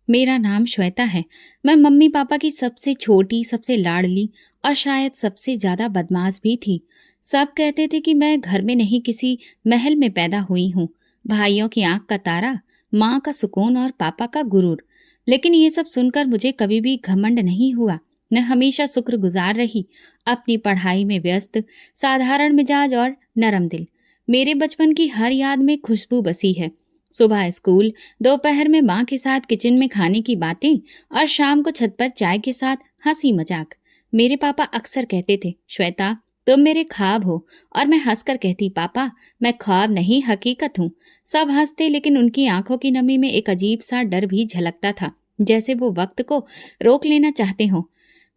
मेरा नाम श्वेता है। मैं मम्मी पापा की सबसे छोटी, सबसे लाडली और शायद सबसे ज्यादा बदमाश भी थी। सब कहते थे कि मैं घर में नहीं किसी महल में पैदा हुई हूँ। भाइयों की आंख का तारा, माँ का सुकून और पापा का गुरूर। लेकिन ये सब सुनकर मुझे कभी भी घमंड नहीं हुआ। मैं हमेशा शुक्रगुजार रही, अपनी पढ़ाई में व्यस्त, साधारण मिजाज और नरम दिल। मेरे बचपन की हर याद में खुशबू बसी है। सुबह स्कूल, दोपहर में माँ के साथ किचन में खाने की बातें और शाम को छत पर चाय के साथ हंसी मजाक। मेरे पापा अक्सर कहते थे, श्वेता तुम मेरे ख्वाब हो। और मैं हंसकर कहती, पापा मैं ख्वाब नहीं हकीकत हूँ। सब हंसते, लेकिन उनकी आंखों की नमी में एक अजीब सा डर भी झलकता था, जैसे वो वक्त को रोक लेना चाहते हो।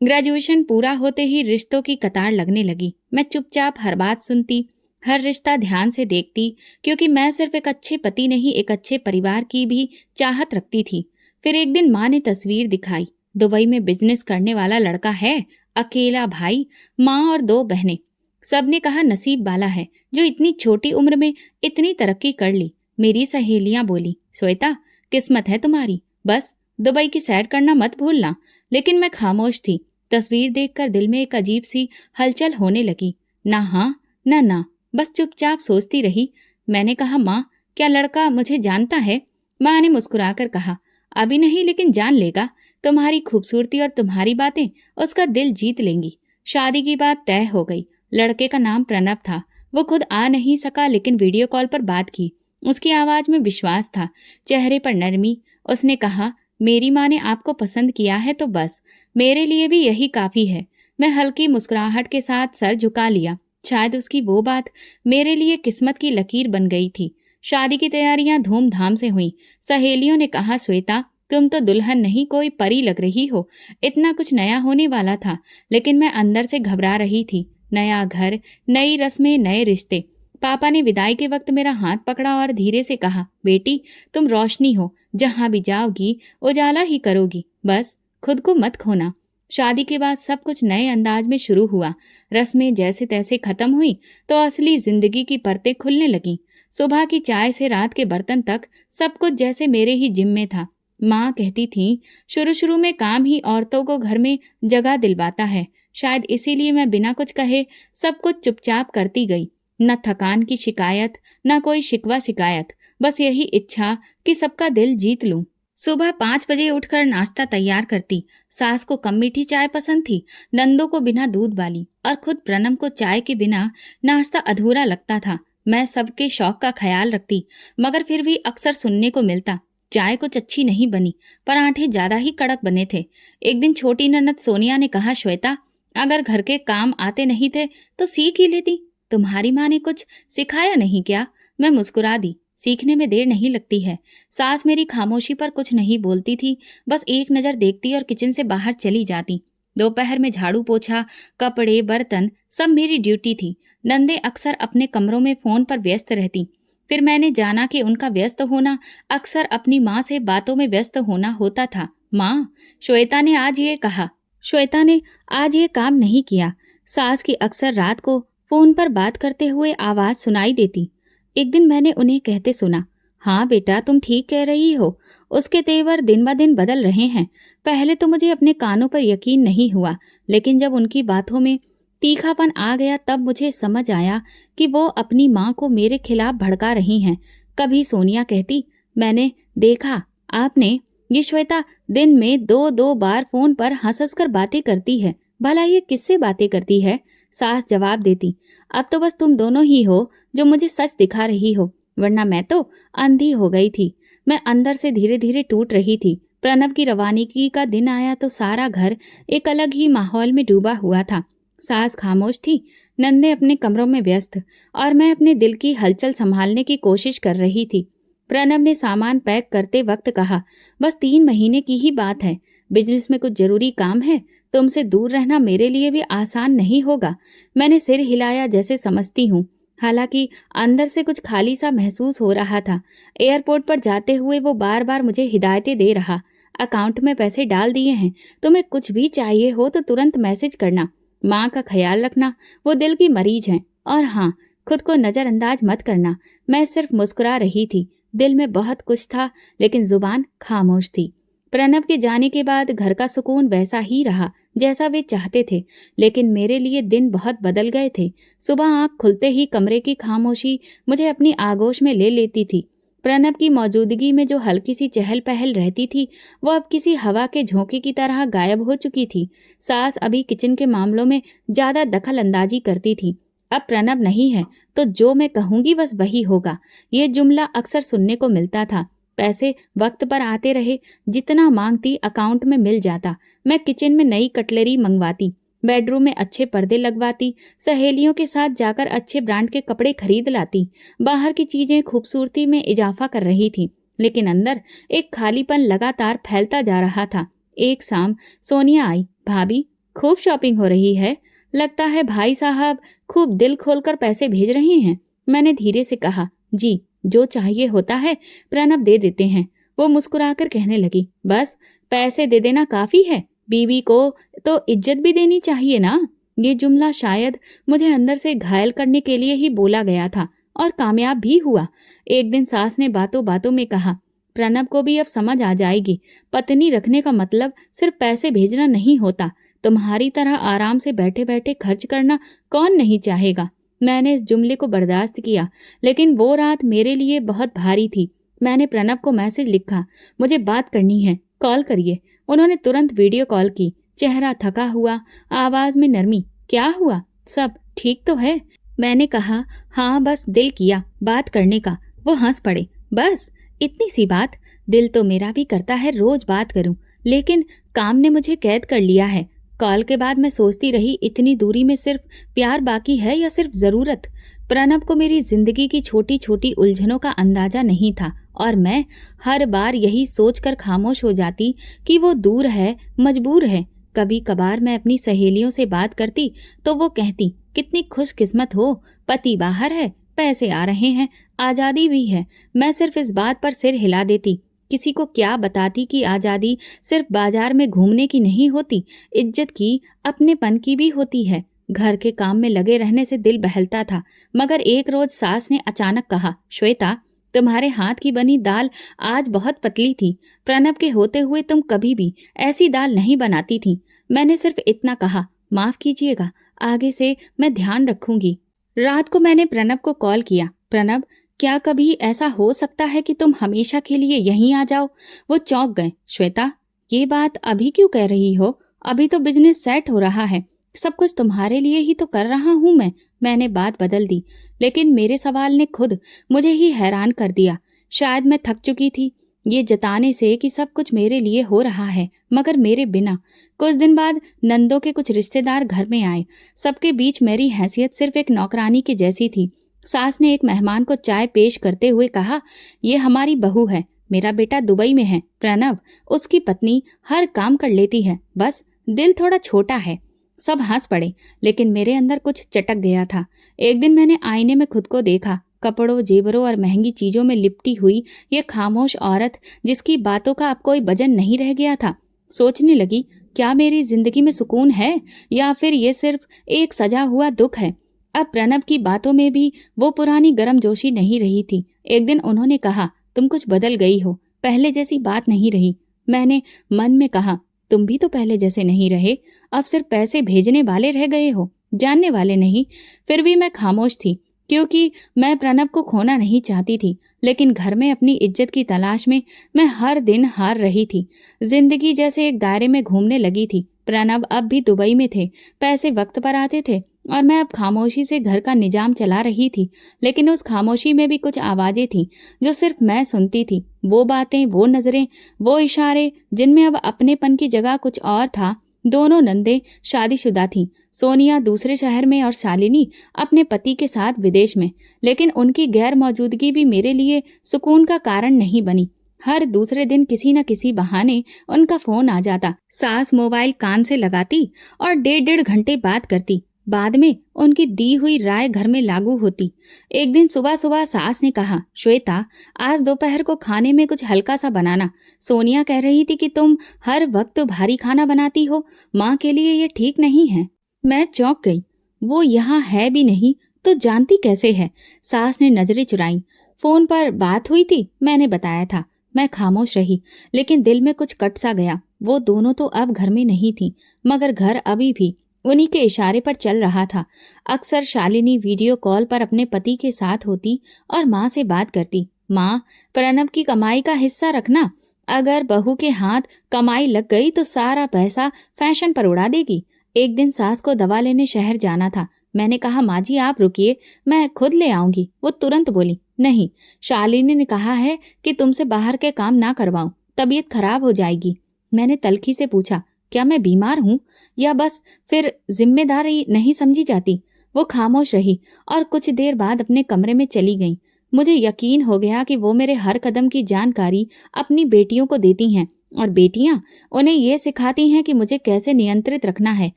ग्रेजुएशन पूरा होते ही रिश्तों की कतार लगने लगी। मैं चुपचाप हर बात सुनती, हर रिश्ता ध्यान से देखती, क्योंकि मैं सिर्फ एक अच्छे पति नहीं, एक अच्छे परिवार की भी चाहत रखती थी। फिर एक दिन माँ ने तस्वीर दिखाई। दुबई में बिजनेस करने वाला लड़का है, अकेला भाई, माँ और दो बहनें। सबने कहा नसीब वाला है जो इतनी छोटी उम्र में इतनी तरक्की कर ली। मेरी सहेलियां बोली, श्वेता किस्मत है तुम्हारी, बस दुबई की सैर करना मत भूलना। लेकिन मैं खामोश थी। तस्वीर देखकर दिल में एक अजीब सी हलचल होने लगी। ना हाँ ना ना, बस चुपचाप सोचती रही। मैंने कहा, माँ क्या लड़का मुझे जानता है? माँ ने मुस्कुराकर कहा, अभी नहीं लेकिन जान लेगा। तुम्हारी खूबसूरती और तुम्हारी बातें उसका दिल जीत लेंगी। शादी की बात तय हो गई। लड़के का नाम प्रणव था। वो खुद आ नहीं सका, लेकिन वीडियो कॉल पर बात की। उसकी आवाज में विश्वास था, चेहरे पर नरमी। उसने कहा, मेरी माँ ने आपको पसंद किया है तो बस मेरे लिए भी यही काफी है। मैं हल्की मुस्कुराहट के साथ सर झुका लिया। शायद उसकी वो बात मेरे लिए किस्मत की लकीर बन गई थी। शादी की तैयारियां धूमधाम से हुई। सहेलियों ने कहा, श्वेता तुम तो दुल्हन नहीं कोई परी लग रही हो। इतना कुछ नया होने वाला था, लेकिन मैं अंदर से घबरा रही थी। नया घर, नई रस्में, नए रिश्ते। पापा ने विदाई के वक्त मेरा हाथ पकड़ा और धीरे से कहा, बेटी तुम रोशनी हो, जहां भी जाओगी उजाला ही करोगी, बस खुद को मत खोना। शादी के बाद सब कुछ नए अंदाज में शुरू हुआ। रस्में जैसे तैसे खत्म हुई तो असली जिंदगी की परतें खुलने लगीं। सुबह की चाय से रात के बर्तन तक सब कुछ जैसे मेरे ही जिम्मे था। माँ कहती थी, शुरू शुरू में काम ही औरतों को घर में जगह दिलवाता है। शायद इसीलिए मैं बिना कुछ कहे सब कुछ चुपचाप करती गई। न थकान की शिकायत, न कोई शिकवा शिकायत, बस यही इच्छा कि सबका दिल जीत लूं। सुबह 5 बजे उठकर नाश्ता तैयार करती। सास को कम मीठी चाय पसंद थी, नंदों को बिना दूध वाली, और खुद प्रणम को चाय के बिना नाश्ता अधूरा लगता था। मैं सबके शौक का ख्याल रखती, मगर फिर भी अक्सर सुनने को मिलता, चाय कुछ अच्छी नहीं बनी, पराठे ज्यादा ही कड़क बने थे। एक दिन छोटी ननद सोनिया ने कहा, श्वेता अगर घर के काम आते नहीं थे तो सीख ही लेती। तुम्हारी माँ ने कुछ सिखाया नहीं क्या? मैं मुस्कुरा दी, सीखने में देर नहीं लगती है। सास मेरी खामोशी पर कुछ नहीं बोलती थी, बस एक नजर देखती और किचन से बाहर चली जाती। दोपहर में झाड़ू पोछा, कपड़े, बर्तन सब मेरी ड्यूटी थी। नंदे अक्सर अपने कमरों में फोन पर व्यस्त रहती। फिर मैंने जाना कि उनका व्यस्त होना अक्सर अपनी माँ से बातों में व्यस्त होना होता था। माँ, श्वेता ने आज ये कहा, श्वेता ने आज ये काम नहीं किया। सास की अक्सर रात को फोन पर बात करते हुए आवाज सुनाई देती। एक दिन मैंने उन्हें कहते सुना, हाँ बेटा तुम ठीक कह रही हो, उसके तेवर दिन ब दिन बदल रहे हैं। पहले तो मुझे अपने कानों पर यकीन नहीं हुआ, लेकिन जब उनकी बातों में तीखापन आ गया तब मुझे समझ आया कि वो अपनी माँ को मेरे खिलाफ भड़का रही हैं। कभी सोनिया कहती, मैंने देखा आपने, ये श्वेता दिन में 2-2 बार फोन पर हंस कर बातें करती है, भला ये किससे बातें करती है? सास जवाब देती, अब तो बस तुम दोनों ही हो जो मुझे सच दिखा रही हो, वरना मैं तो अंधी हो गई थी। मैं अंदर से धीरे धीरे टूट रही थी। प्रणव की रवानगी का दिन आया तो सारा घर एक अलग ही माहौल में डूबा हुआ था। सास खामोश थी, नंदे अपने कमरों में व्यस्त, और मैं अपने दिल की हलचल संभालने की कोशिश कर रही थी। प्रणव ने सामान पैक करते वक्त कहा, बस 3 महीने की ही बात है, बिजनेस में कुछ जरूरी काम है, तुमसे दूर रहना मेरे लिए भी आसान नहीं होगा। मैंने सिर हिलाया, जैसे समझती हूँ, हालांकि अंदर से कुछ खाली सा महसूस हो रहा था। एयरपोर्ट पर जाते हुए वो बार बार मुझे हिदायतें दे रहा, अकाउंट में पैसे डाल दिए हैं, तुम्हें कुछ भी चाहिए हो तो तुरंत मैसेज करना, माँ का ख्याल रखना, वो दिल की मरीज हैं, और हाँ, खुद को नजरअंदाज मत करना। मैं सिर्फ मुस्कुरा रही थी। दिल में बहुत कुछ था, लेकिन जुबान खामोश थी। प्रणव के जाने के बाद घर का सुकून वैसा ही रहा जैसा वे चाहते थे, लेकिन मेरे लिए दिन बहुत बदल गए थे। सुबह आंख खुलते ही कमरे की खामोशी मुझे अपनी आगोश में ले लेती थी। प्रणव की मौजूदगी में जो हल्की सी चहल पहल रहती थी, वो अब किसी हवा के झोंके की तरह गायब हो चुकी थी। सास अभी किचन के मामलों में ज्यादा दखल अंदाजी करती थी। अब प्रणव नहीं है तो जो मैं कहूंगी बस वही होगा, ये जुमला अक्सर सुनने को मिलता था। पैसे वक्त पर आते रहे, जितना मांगती अकाउंट में मिल जाता। मैं किचन में नई कटलरी मंगवाती, बेडरूम में अच्छे पर्दे लगवाती, सहेलियों के साथ जाकर अच्छे ब्रांड के कपड़े खरीद लाती। बाहर की चीजें खूबसूरती में इजाफा कर रही थी, लेकिन अंदर एक खालीपन लगातार फैलता जा रहा था। एक शाम सोनिया आई। भाभी, खूब शॉपिंग हो रही है, लगता है भाई साहब खूब दिल खोलकर पैसे भेज रहे हैं। मैंने धीरे से कहा, जी, जो चाहिए होता है प्रणव दे देते हैं। वो मुस्कुराकर कहने लगी, बस पैसे दे देना काफी है, बीवी को तो इज्जत भी देनी चाहिए ना। ये जुमला शायद मुझे अंदर से घायल करने के लिए ही बोला गया था, और कामयाब भी हुआ। एक दिन सास ने बातों बातों में कहा, प्रणव को भी अब समझ आ जाएगी, पत्नी रखने का मतलब सिर्फ पैसे भेजना नहीं होता। तुम्हारी तरह आराम से बैठे बैठे खर्च करना कौन नहीं चाहेगा। मैंने इस जुमले को बर्दाश्त किया, लेकिन वो रात मेरे लिए बहुत भारी थी। मैंने प्रणव को मैसेज लिखा, मुझे बात करनी है, कॉल करिए। उन्होंने तुरंत वीडियो कॉल की। चेहरा थका हुआ, आवाज में नरमी। क्या हुआ, सब ठीक तो है? मैंने कहा, हाँ, बस दिल किया बात करने का। वो हंस पड़े, बस इतनी सी बात? दिल तो मेरा भी करता है रोज बात करूं, लेकिन काम ने मुझे कैद कर लिया है। कॉल के बाद मैं सोचती रही, इतनी दूरी में सिर्फ प्यार बाकी है या सिर्फ जरूरत। प्रणव को मेरी जिंदगी की छोटी छोटी उलझनों का अंदाजा नहीं था, और मैं हर बार यही सोचकर खामोश हो जाती कि वो दूर है, मजबूर है। कभी कभार मैं अपनी सहेलियों से बात करती तो वो कहती, कितनी खुशकिस्मत हो, पति बाहर है, पैसे आ रहे हैं, आजादी भी है। मैं सिर्फ इस बात पर सिर हिला देती। किसी को क्या बताती कि आजादी सिर्फ बाजार में घूमने की नहीं होती, इज्जत की, अपनेपन की भी होती है। घर के काम में लगे रहने से दिल बहलता था, मगर एक रोज सास ने अचानक कहा, श्वेता, तुम्हारे हाथ की बनी दाल आज बहुत पतली थी। प्रणव के होते हुए तुम कभी भी ऐसी दाल नहीं बनाती थी। मैंने सिर्फ इतना कहा, माफ कीजिएगा, आगे से मैं ध्यान रखूंगी। रात को मैंने प्रणव को कॉल किया, प्रणव, क्या कभी ऐसा हो सकता है कि तुम हमेशा के लिए यहीं आ जाओ? वो चौंक गए। श्वेता, ये बात अभी क्यों कह रही हो? अभी तो बिजनेस सेट हो रहा है, सब कुछ तुम्हारे लिए ही तो कर रहा हूं मैं। मैंने बात बदल दी, लेकिन मेरे सवाल ने खुद मुझे ही हैरान कर दिया। शायद मैं थक चुकी थी ये जताने से कि सब कुछ मेरे लिए हो रहा है, मगर मेरे बिना। कुछ दिन बाद नंदों के कुछ रिश्तेदार घर में आए। सबके बीच मेरी हैसियत सिर्फ एक नौकरानी की जैसी थी। सास ने एक मेहमान को चाय पेश करते हुए कहा, ये हमारी बहू है, मेरा बेटा दुबई में है, प्रणव, उसकी पत्नी हर काम कर लेती है, बस दिल थोड़ा छोटा है। सब हंस पड़े, लेकिन मेरे अंदर कुछ चटक गया था। एक दिन मैंने आईने में खुद को देखा, कपड़ों, जेवरों और महंगी चीजों में लिपटी हुई ये खामोश औरत, जिसकी बातों का अब कोई वजन नहीं रह गया था। सोचने लगी, क्या मेरी जिंदगी में सुकून है, या फिर ये सिर्फ एक सजा हुआ दुख है? अब प्रणव की बातों में भी वो पुरानी गर्मजोशी नहीं रही थी। एक दिन उन्होंने कहा, तुम कुछ बदल गई हो, पहले जैसी बात नहीं रही। मैंने मन में कहा, तुम भी तो पहले जैसे नहीं रहे, अब सिर्फ पैसे भेजने वाले रह गए हो, जानने वाले नहीं। फिर भी मैं खामोश थी, क्योंकि मैं प्रणव को खोना नहीं चाहती थी, लेकिन घर में अपनी इज्जत की तलाश में मैं हर दिन हार रही थी। जिंदगी जैसे एक दायरे में घूमने लगी थी। प्रणव अब भी दुबई में थे, पैसे वक्त पर आते थे, और मैं अब खामोशी से घर का निजाम चला रही थी। लेकिन उस खामोशी में भी कुछ आवाजें थीं जो सिर्फ मैं सुनती थी। वो बातें, वो नजरें, वो इशारे, जिनमें अब अपनेपन की जगह कुछ और था। दोनों नंदे शादीशुदा थीं, सोनिया दूसरे शहर में और शालिनी अपने पति के साथ विदेश में। लेकिन उनकी गैर मौजूदगी भी मेरे लिए सुकून का कारण नहीं बनी। हर दूसरे दिन किसी न किसी बहाने उनका फोन आ जाता। सास मोबाइल कान से लगाती और 1.5 घंटे बात करती। बाद में उनकी दी हुई राय घर में लागू होती। एक दिन सुबह सुबह सास ने कहा, श्वेता, आज दोपहर को खाने में कुछ हल्का सा बनाना। सोनिया कह रही थी कि तुम हर वक्त भारी खाना बनाती हो, माँ के लिए ये ठीक नहीं है। मैं चौंक गई। वो यहाँ है भी नहीं तो जानती कैसे है? सास ने नजरें चुराई। फोन पर बात हुई थी, मैंने बताया था। मैं खामोश रही, लेकिन दिल में कुछ कट सा गया। वो दोनों तो अब घर में नहीं थी, मगर घर अभी भी उन्हीं के इशारे पर चल रहा था। अक्सर शालिनी वीडियो कॉल पर अपने पति के साथ होती और माँ से बात करती। माँ, प्रणव की कमाई का हिस्सा रखना। अगर बहू के हाथ कमाई लग गई तो सारा पैसा फैशन पर उड़ा देगी। एक दिन सास को दवा लेने शहर जाना था। मैंने कहा, माँ जी आप रुकिए, मैं खुद ले आऊंगी। वो तुरंत बोली, नहीं, शालिनी ने कहा है कि तुमसे बाहर के काम ना करवाऊं, तबीयत खराब हो जाएगी। मैंने तल्खी से पूछा, क्या मैं बीमार हूं या बस फिर जिम्मेदारी नहीं समझी जाती? वो खामोश रही और कुछ देर बाद अपने कमरे में चली गई। मुझे यकीन हो गया कि वो मेरे हर कदम की जानकारी अपनी बेटियों को देती हैं और बेटियां उन्हें ये सिखाती हैं कि मुझे कैसे नियंत्रित रखना है।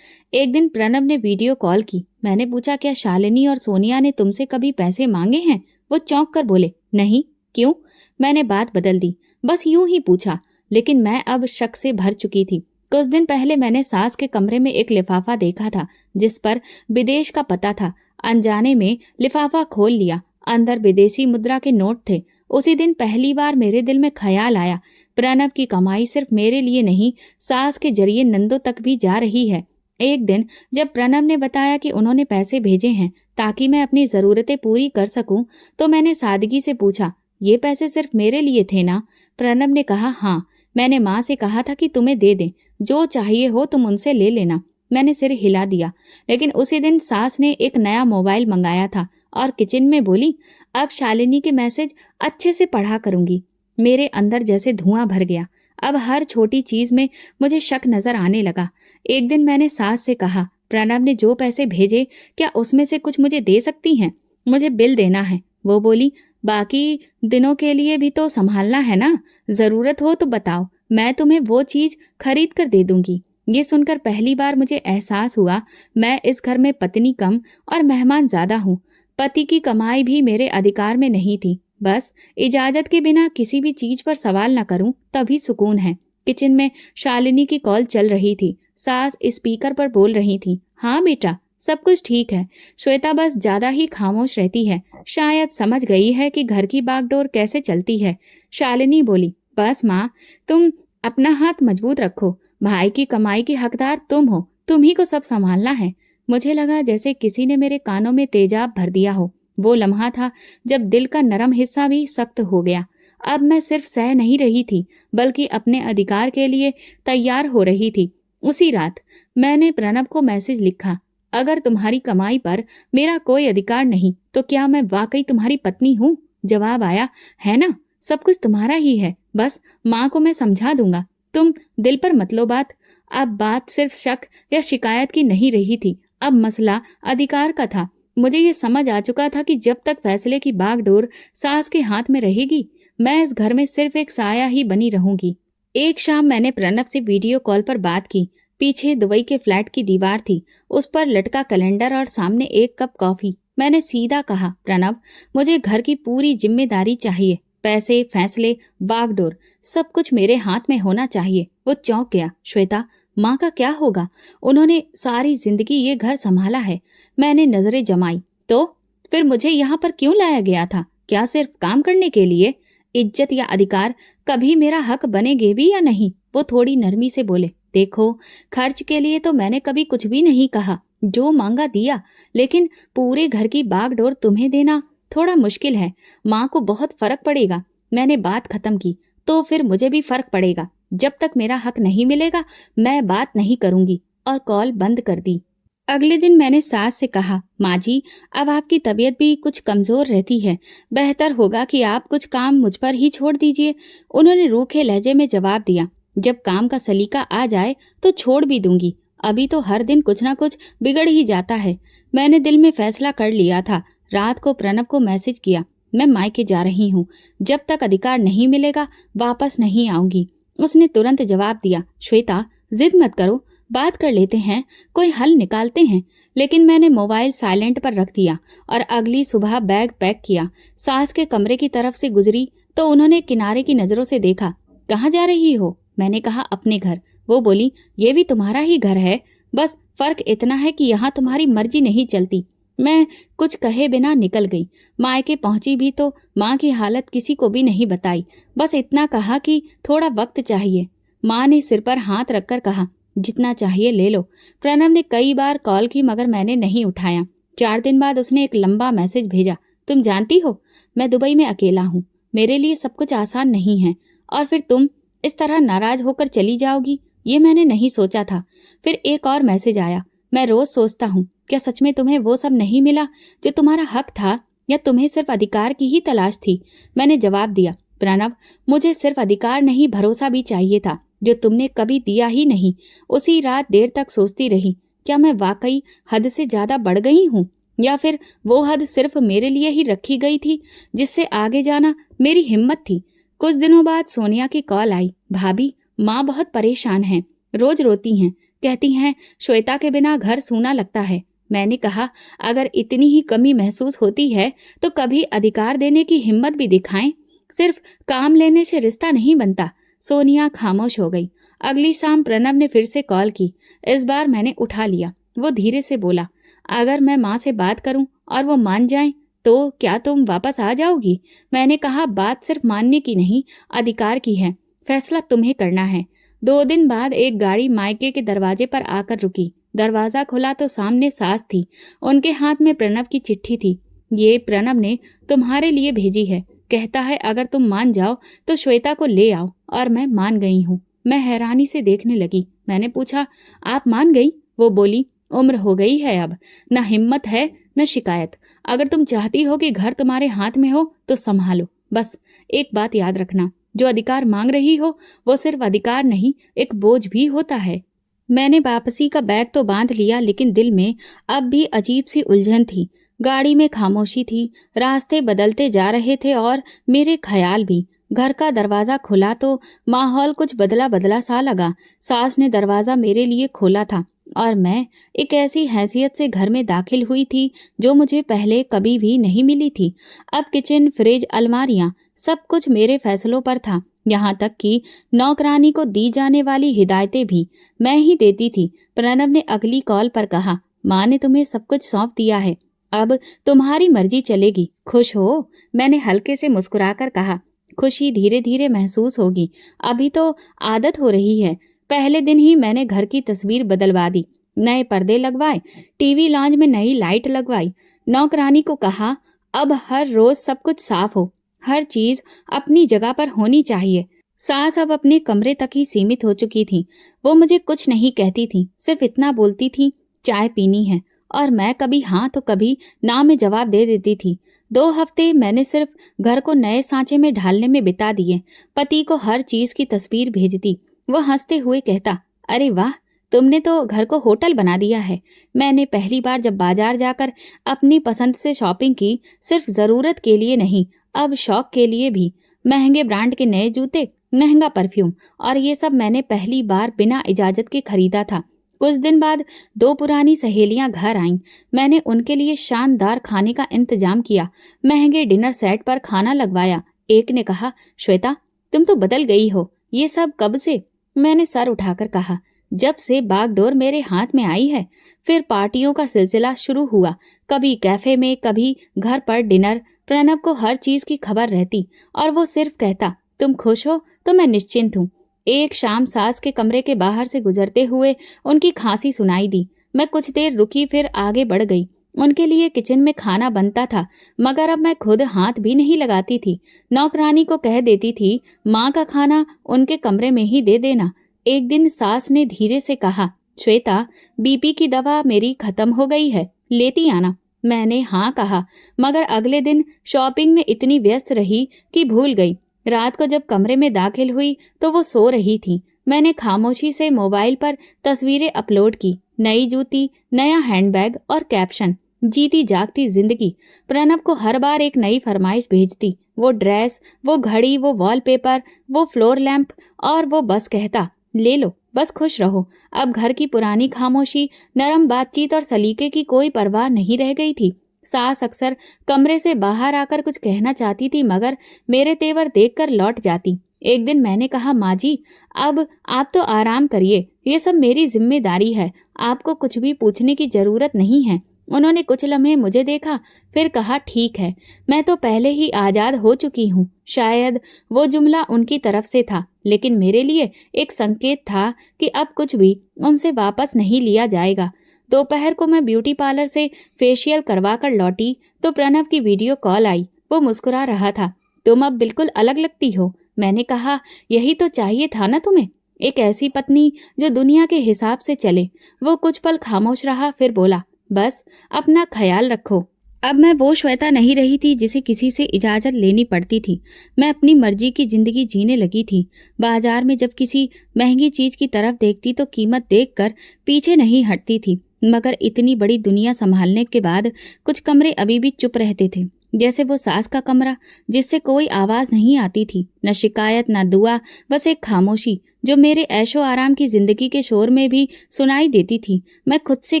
एक दिन प्रणव ने वीडियो कॉल की। मैंने पूछा, क्या शालिनी और सोनिया ने तुमसे कभी पैसे मांगे हैं? वो चौंक कर बोले, नहीं। क्यों? मैंने बात बदल दी, बस यूं ही पूछा। लेकिन मैं अब शक से भर चुकी थी। कुछ दिन पहले मैंने सास के कमरे में एक लिफाफा देखा था जिस पर विदेश का पता था। अनजाने में लिफाफा खोल लिया। अंदर विदेशी मुद्रा के नोट थे। उसी दिन पहली बार मेरे दिल में ख्याल आया, प्रणव की कमाई सिर्फ मेरे लिए नहीं, सास के जरिए नंदों तक भी जा रही है। एक दिन जब प्रणव ने बताया कि उन्होंने पैसे भेजे हैं ताकि मैं अपनी जरूरतें पूरी कर सकूं, तो मैंने सादगी से पूछा, ये पैसे सिर्फ मेरे लिए थे ना? प्रणव ने कहा, हाँ, मैंने माँ से कहा था कि तुम्हें दे दें, जो चाहिए हो तुम उनसे ले लेना। मैंने सिर हिला दिया। लेकिन उसी दिन सास ने एक नया मोबाइल मंगाया था और किचन में बोली, अब शालिनी के मैसेज अच्छे से पढ़ा करूंगी। मेरे अंदर जैसे धुआं भर गया। अब हर छोटी चीज में मुझे शक नजर आने लगा। एक दिन मैंने सास से कहा, प्रणव ने जो पैसे भेजे क्या उसमें से कुछ मुझे दे सकती हैं? मुझे बिल देना है। वो बोली, बाकी दिनों के लिए भी तो संभालना है ना, जरूरत हो तो बताओ, मैं तुम्हें वो चीज खरीद कर दे दूंगी। ये सुनकर पहली बार मुझे एहसास हुआ, मैं इस घर में पत्नी कम और मेहमान ज्यादा हूँ। पति की कमाई भी मेरे अधिकार में नहीं थी। बस इजाजत के बिना किसी भी चीज पर सवाल न करूं तभी सुकून है। किचन में शालिनी की कॉल चल रही थी। सास स्पीकर पर बोल रही थी, हाँ बेटा, सब कुछ ठीक है। श्वेता बस ज्यादा ही खामोश रहती है, शायद समझ गई है कि घर की बागडोर कैसे चलती है। शालिनी बोली, बस माँ, तुम अपना हाथ मजबूत रखो। भाई की कमाई की हकदार तुम हो, तुम ही को सब संभालना है। मुझे लगा जैसे किसी ने मेरे कानों में तेजाब भर दिया हो। वो लम्हा था जब दिल का नरम हिस्सा भी सख्त हो गया। अब मैं सिर्फ सह नहीं रही थी, बल्कि अपने अधिकार के लिए तैयार हो रही थी। उसी रात मैंने प्रणव को मैसेज लिखा, अगर तुम्हारी कमाई पर मेरा कोई अधिकार नहीं तो क्या मैं वाकई तुम्हारी पत्नी हूँ? जवाब आया, है ना, सब कुछ तुम्हारा ही है, बस माँ को मैं समझा दूंगा, तुम दिल पर मत लो बात। अब बात सिर्फ शक या शिकायत की नहीं रही थी, अब मसला अधिकार का था। मुझे ये समझ आ चुका था कि जब तक फैसले की बागडोर सास के हाथ में रहेगी, मैं इस घर में सिर्फ एक साया ही बनी रहूंगी। एक शाम मैंने प्रणव से वीडियो कॉल पर बात की। पीछे दुबई के फ्लैट की दीवार थी, उस पर लटका कैलेंडर और सामने एक कप कॉफी। मैंने सीधा कहा, प्रणव, मुझे घर की पूरी जिम्मेदारी चाहिए, पैसे, फैसले, बागडोर, सब कुछ मेरे हाथ में होना चाहिए। वो चौंक गया, श्वेता, माँ का क्या होगा? उन्होंने सारी जिंदगी ये घर संभाला है। मैंने नजरें जमाई, तो फिर मुझे यहाँ पर क्यों लाया गया था? क्या सिर्फ काम करने के लिए? इज्जत या अधिकार कभी मेरा हक बनेगे भी या नहीं? वो थोड़ी नरमी से बोले, देखो, खर्च के लिए तो मैंने कभी कुछ भी नहीं कहा, जो मांगा दिया, लेकिन पूरे घर की बागडोर तुम्हें देना थोड़ा मुश्किल है। माँ को बहुत फर्क पड़ेगा। मैंने बात खत्म की, तो फिर मुझे भी फर्क पड़ेगा। जब तक मेरा हक नहीं मिलेगा मैं बात नहीं करूंगी, और कॉल बंद कर दी। अगले दिन मैंने सास से कहा, माँ जी, अब आपकी तबीयत भी कुछ कमजोर रहती है, बेहतर होगा कि आप कुछ काम मुझ पर ही छोड़ दीजिए। उन्होंने रूखे लहजे में जवाब दिया, जब काम का सलीका आ जाए तो छोड़ भी दूंगी, अभी तो हर दिन कुछ ना कुछ बिगड़ ही जाता है। मैंने दिल में फैसला कर लिया था। रात को प्रणव को मैसेज किया, मैं मायके जा रही हूँ, जब तक अधिकार नहीं मिलेगा वापस नहीं आऊंगी। उसने तुरंत जवाब दिया, श्वेता, जिद मत करो, बात कर लेते हैं, कोई हल निकालते हैं। लेकिन मैंने मोबाइल साइलेंट पर रख दिया और अगली सुबह बैग पैक किया। सास के कमरे की तरफ से गुजरी तो उन्होंने किनारे की नजरों से देखा। कहाँ जा रही हो? मैंने कहा, अपने घर। वो बोली, ये भी तुम्हारा ही घर है, बस फर्क इतना है कि यहाँ तुम्हारी मर्जी नहीं चलती। मैं कुछ कहे बिना निकल गई। मायके पहुंची भी तो माँ की हालत किसी को भी नहीं बताई। बस इतना कहा कि थोड़ा वक्त चाहिए। माँ ने सिर पर हाथ रखकर कहा, जितना चाहिए ले लो। प्रणव ने कई बार कॉल की मगर मैंने नहीं उठाया। 4 दिन बाद उसने एक लंबा मैसेज भेजा, तुम जानती हो मैं दुबई में अकेला हूँ। मेरे लिए सब कुछ आसान नहीं है और फिर तुम इस तरह नाराज होकर चली जाओगी, ये मैंने नहीं सोचा था। फिर एक और मैसेज आया, मैं रोज सोचता हूँ क्या सच में तुम्हें वो सब नहीं मिला जो तुम्हारा हक था, या तुम्हें सिर्फ अधिकार की ही तलाश थी। मैंने जवाब दिया, प्रणव मुझे सिर्फ अधिकार नहीं भरोसा भी चाहिए था जो तुमने कभी दिया ही नहीं। उसी रात देर तक सोचती रही, क्या मैं वाकई हद से ज्यादा बढ़ गई हूँ, या फिर वो हद सिर्फ मेरे लिए ही रखी गई थी जिससे आगे जाना मेरी हिम्मत थी। कुछ दिनों बाद सोनिया की कॉल आई, भाभी माँ बहुत परेशान है, रोज रोती हैं, कहती हैं श्वेता के बिना घर सूना लगता है। मैंने कहा, अगर इतनी ही कमी महसूस होती है तो कभी अधिकार देने की हिम्मत भी दिखाएं, सिर्फ काम लेने से रिश्ता नहीं बनता। सोनिया खामोश हो गई। अगली शाम प्रणव ने फिर से कॉल की। इस बार मैंने उठा लिया। वो धीरे से बोला, अगर मैं माँ से बात करूं और वो मान जाएं तो क्या तुम वापस आ जाओगी? मैंने कहा, बात सिर्फ मानने की नहीं, अधिकार की है, फैसला तुम्हें करना है। 2 दिन बाद एक गाड़ी मायके के दरवाजे पर आकर रुकी। दरवाजा खुला तो सामने सास थी। उनके हाथ में प्रणव की चिट्ठी थी। ये प्रणव ने तुम्हारे लिए भेजी है, कहता है अगर तुम मान जाओ तो श्वेता को ले आओ। और मैं मान गई हूँ। मैं हैरानी से देखने लगी। मैंने पूछा, आप मान गई? वो बोली, उम्र हो गई है अब, न हिम्मत है न शिकायत। अगर तुम चाहती हो कि घर तुम्हारे हाथ में हो तो संभालो। बस एक बात याद रखना, जो अधिकार मांग रही हो वो सिर्फ अधिकार नहीं, एक बोझ भी होता है। मैंने वापसी का बैग तो बांध लिया, लेकिन दिल में अब भी अजीब सी उलझन थी। गाड़ी में खामोशी थी, रास्ते बदलते जा रहे थे और मेरे ख्याल भी। घर का दरवाजा खुला तो माहौल कुछ बदला बदला सा लगा। सास ने दरवाजा मेरे लिए खोला था और मैं एक ऐसी हैसियत से घर में दाखिल हुई थी जो मुझे पहले कभी भी नहीं मिली थी। अब किचन, फ्रिज, अलमारियां, सब कुछ मेरे फैसलों पर था। यहाँ तक कि नौकरानी को दी जाने वाली हिदायतें भी मैं ही देती थी। प्रणव ने अगली कॉल पर कहा, माँ ने तुम्हें सब कुछ सौंप दिया है, अब तुम्हारी मर्जी चलेगी, खुश हो? मैंने हल्के से मुस्कुराकर कहा, खुशी धीरे धीरे महसूस होगी, अभी तो आदत हो रही है। पहले दिन ही मैंने घर की तस्वीर बदलवा दी, नए पर्दे लगवाए, टीवी लॉन्ज में नई लाइट लगवाई। नौकरानी को कहा, अब हर रोज सब कुछ साफ हो, हर चीज अपनी जगह पर होनी चाहिए। सास अब अपने कमरे तक ही सीमित हो चुकी थी। वो मुझे कुछ नहीं कहती थी, सिर्फ इतना बोलती थी, चाय पीनी है, और मैं कभी हाँ तो कभी ना में जवाब दे देती थी। 2 हफ्ते मैंने सिर्फ घर को नए सांचे में ढालने में बिता दिए। पति को हर चीज की तस्वीर भेजती। वो हंसते हुए कहता, अरे वाह, तुमने तो घर को होटल बना दिया है। मैंने पहली बार जब बाजार जाकर अपनी पसंद से शॉपिंग की, सिर्फ जरूरत के लिए नहीं, अब शौक के लिए भी। महंगे ब्रांड के नए जूते, महंगा परफ्यूम, और ये सब मैंने पहली बार बिना इजाजत के खरीदा था। कुछ दिन बाद 2 पुरानी सहेलियां घर आईं। मैंने उनके लिए शानदार खाने का इंतजाम किया, महंगे डिनर सेट पर खाना लगवाया। एक ने कहा, श्वेता तुम तो बदल गई हो, ये सब कब से? मैंने सर उठाकर कहा, जब से बागडोर मेरे हाथ में आई है। फिर पार्टियों का सिलसिला शुरू हुआ, कभी कैफे में, कभी घर पर डिनर। प्रणव को हर चीज की खबर रहती और वो सिर्फ कहता, तुम खुश हो तो मैं निश्चिंत हूँ। एक शाम सास के कमरे के बाहर से गुजरते हुए उनकी खांसी सुनाई दी। मैं कुछ देर रुकी, फिर आगे बढ़ गई। उनके लिए किचन में खाना बनता था, मगर अब मैं खुद हाथ भी नहीं लगाती थी। नौकरानी को कह देती थी, माँ का खाना उनके कमरे में ही दे देना। एक दिन सास ने धीरे से कहा, श्वेता बीपी की दवा मेरी खत्म हो गई है, लेती आना। मैंने हाँ कहा, मगर अगले दिन शॉपिंग में इतनी व्यस्त रही कि भूल गई। रात को जब कमरे में दाखिल हुई तो वो सो रही थी। मैंने खामोशी से मोबाइल पर तस्वीरें अपलोड की, नई जूती, नया हैंडबैग और कैप्शन, जीती जागती जिंदगी। प्रणव को हर बार एक नई फरमाइश भेजती, वो ड्रेस, वो घड़ी, वो वॉलपेपर, वो फ्लोर लैंप, और वो बस कहता, ले लो, बस खुश रहो। अब घर की पुरानी खामोशी, नरम बातचीत और सलीके की कोई परवाह नहीं रह गई थी। सास अक्सर कमरे से बाहर आकर कुछ कहना चाहती थी, मगर मेरे तेवर देखकर लौट जाती। एक दिन मैंने कहा, माँ जी अब आप तो आराम करिए, ये सब मेरी जिम्मेदारी है, आपको कुछ भी पूछने की जरूरत नहीं है। उन्होंने कुछ लम्हे मुझे देखा, फिर कहा, ठीक है, मैं तो पहले ही आजाद हो चुकी हूँ। शायद वो जुमला उनकी तरफ से था, लेकिन मेरे लिए एक संकेत था कि अब कुछ भी उनसे वापस नहीं लिया जाएगा। दोपहर को मैं ब्यूटी पार्लर से फेशियल करवा कर लौटी तो प्रणव की वीडियो कॉल आई। वो मुस्कुरा रहा था। तुम अब बिल्कुल अलग लगती हो। मैंने कहा, यही तो चाहिए था ना तुम्हें, एक ऐसी पत्नी जो दुनिया के हिसाब से चले। वो कुछ पल खामोश रहा, फिर बोला, बस अपना ख्याल रखो। अब मैं वो श्वेता नहीं रही थी जिसे किसी से इजाजत लेनी पड़ती थी। मैं अपनी मर्जी की जिंदगी जीने लगी थी। बाजार में जब किसी महंगी चीज की तरफ देखती तो कीमत देखकर पीछे नहीं हटती थी, मगर इतनी बड़ी दुनिया संभालने के बाद कुछ कमरे अभी भी चुप रहते थे, जैसे वो सास का कमरा जिससे कोई आवाज नहीं आती थी, न शिकायत न दुआ, बस एक खामोशी जो मेरे ऐशो आराम की जिंदगी के शोर में भी सुनाई देती थी। मैं खुद से